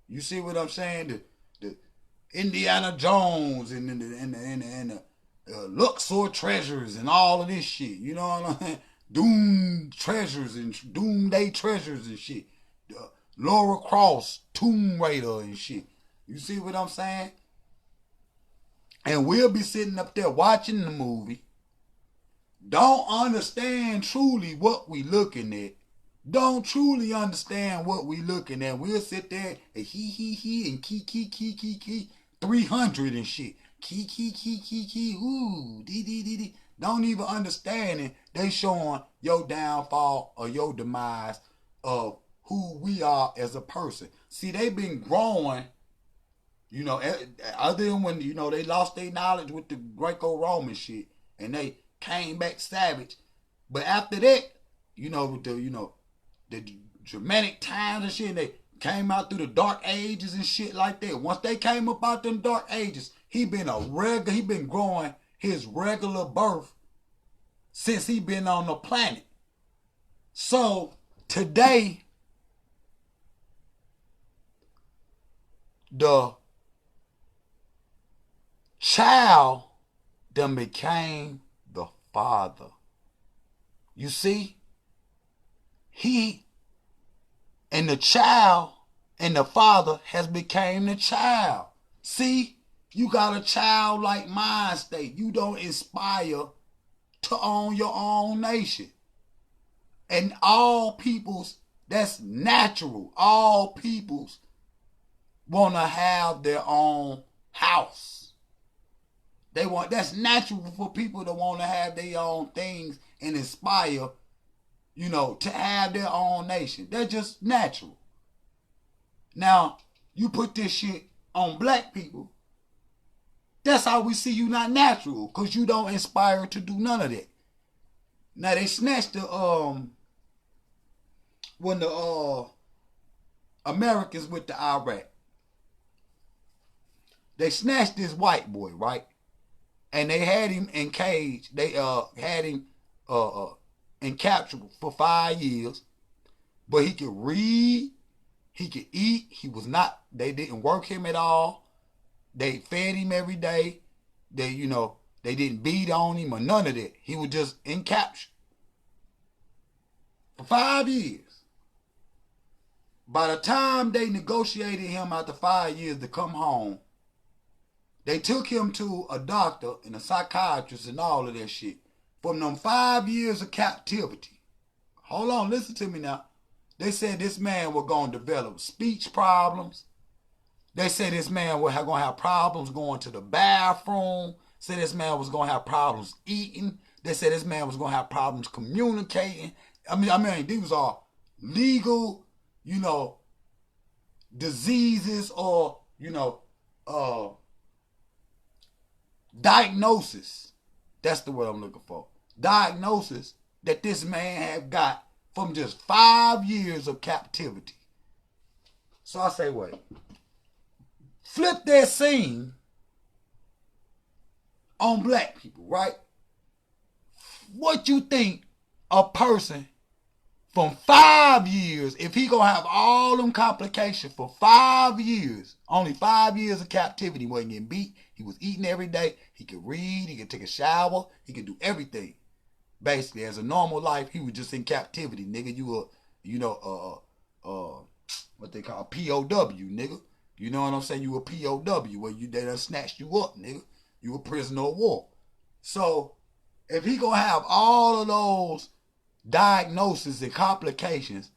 You see what I'm saying? The Indiana Jones and the Luxor treasures and all of this shit. You know what I'm saying? Doom treasures and doomsday treasures and shit. Laura Croft, Tomb Raider and shit. You see what I'm saying? And we'll be sitting up there watching the movie. Don't understand truly what we looking at. Don't truly understand what we looking at. We'll sit there and he and key 300 and shit. Key, ooh, dee. Don't even understand it. They showing your downfall or your demise of who we are as a person. See, they been growing, other than when, they lost their knowledge with the Greco-Roman shit and they came back savage. But after that, with the Germanic times and shit, and they came out through the dark ages and shit like that. Once they came up out them dark ages, he been growing his regular birth since he been on the planet. So today, the child then became the father. You see? He and the child and the father has became the child. See? You got a childlike mind state. You don't inspire to own your own nation. And all peoples, that's natural. All peoples want to have their own house. That's natural for people to want to have their own things and inspire, to have their own nation. That's just natural. Now, you put this shit on black people, that's how we see you not natural, because you don't inspire to do none of that. Now, they snatched when the Americans went to Iraq, they snatched this white boy, right? And they had him in cage. They had him in capture for 5 years. But he could read, he could eat. They didn't work him at all. They fed him every day. They didn't beat on him or none of that. He was just in capture for 5 years. By the time they negotiated him after 5 years to come home, they took him to a doctor and a psychiatrist and all of that shit. From them 5 years of captivity. Hold on, listen to me now. They said this man was going to develop speech problems. They said this man was going to have problems going to the bathroom. Said this man was going to have problems eating. They said this man was going to have problems communicating. I mean, these are legal, diseases or, diagnosis. That's the word I'm looking for. Diagnosis that this man have got from just 5 years of captivity. So I say, wait. Flip that scene on black people, right? What you think a person from 5 years, if he gonna have all them complications for 5 years, only 5 years of captivity, he wasn't getting beat, he was eating every day, he could read, he could take a shower, he could do everything. Basically, as a normal life, he was just in captivity, nigga. You were, what they call POW, nigga. You know what I'm saying? You a POW, where they done snatched you up, nigga. You a prisoner of war. So, if he gonna have all of those diagnoses and complications,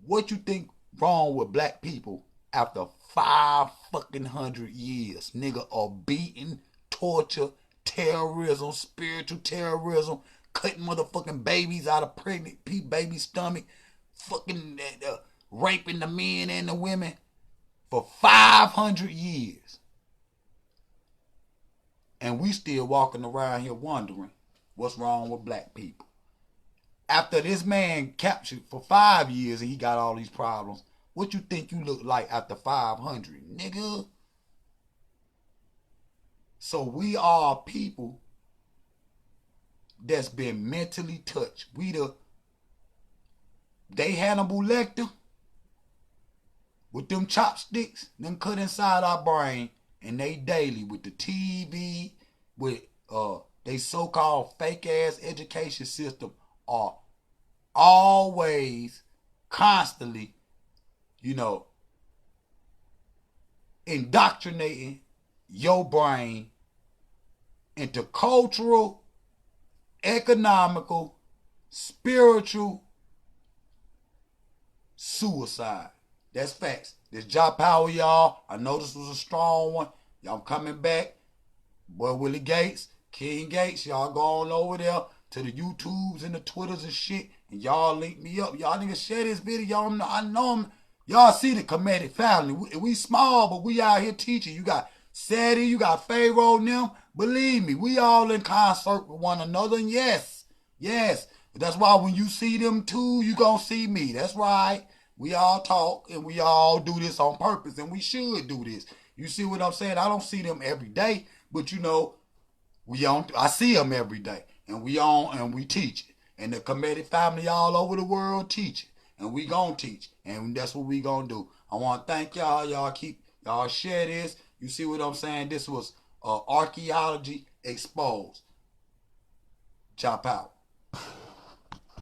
what you think wrong with black people after 500 years, nigga, of beating, torture, terrorism, spiritual terrorism, cutting motherfucking babies out of pregnant baby's stomach, fucking raping the men and the women for 500 years. And we still walking around here wondering what's wrong with black people. After this man captured for 5 years and he got all these problems, what you think you look like after 500, nigga? So we are people that's been mentally touched. They Hannibal Lecter with them chopsticks, them cut inside our brain, and they daily with the TV, with they so-called fake-ass education system are always, constantly, indoctrinating your brain into cultural, economical, spiritual suicide. That's facts. This job power, y'all. I know this was a strong one. Y'all coming back. Boy, Willie Gates, King Gates, y'all go on over there to the YouTubes and the Twitters and shit, and y'all link me up. Y'all niggas share this video. I know them. Y'all see the Comedic family. We small, but we out here teaching. You got Sadie, you got Pharaoh and them. Believe me, we all in concert with one another. And yes, That's why when you see them two, you gonna see me. That's right. We all talk and we all do this on purpose, and we should do this. You see what I'm saying? I don't see them every day, but you know, we on. I see them every day, and we on and we teach it. And the Comedic family all over the world teach it, and we gonna teach, and that's what we gonna do. I want to thank y'all. Y'all share this. You see what I'm saying? This was Archaeology Exposed. Chop out.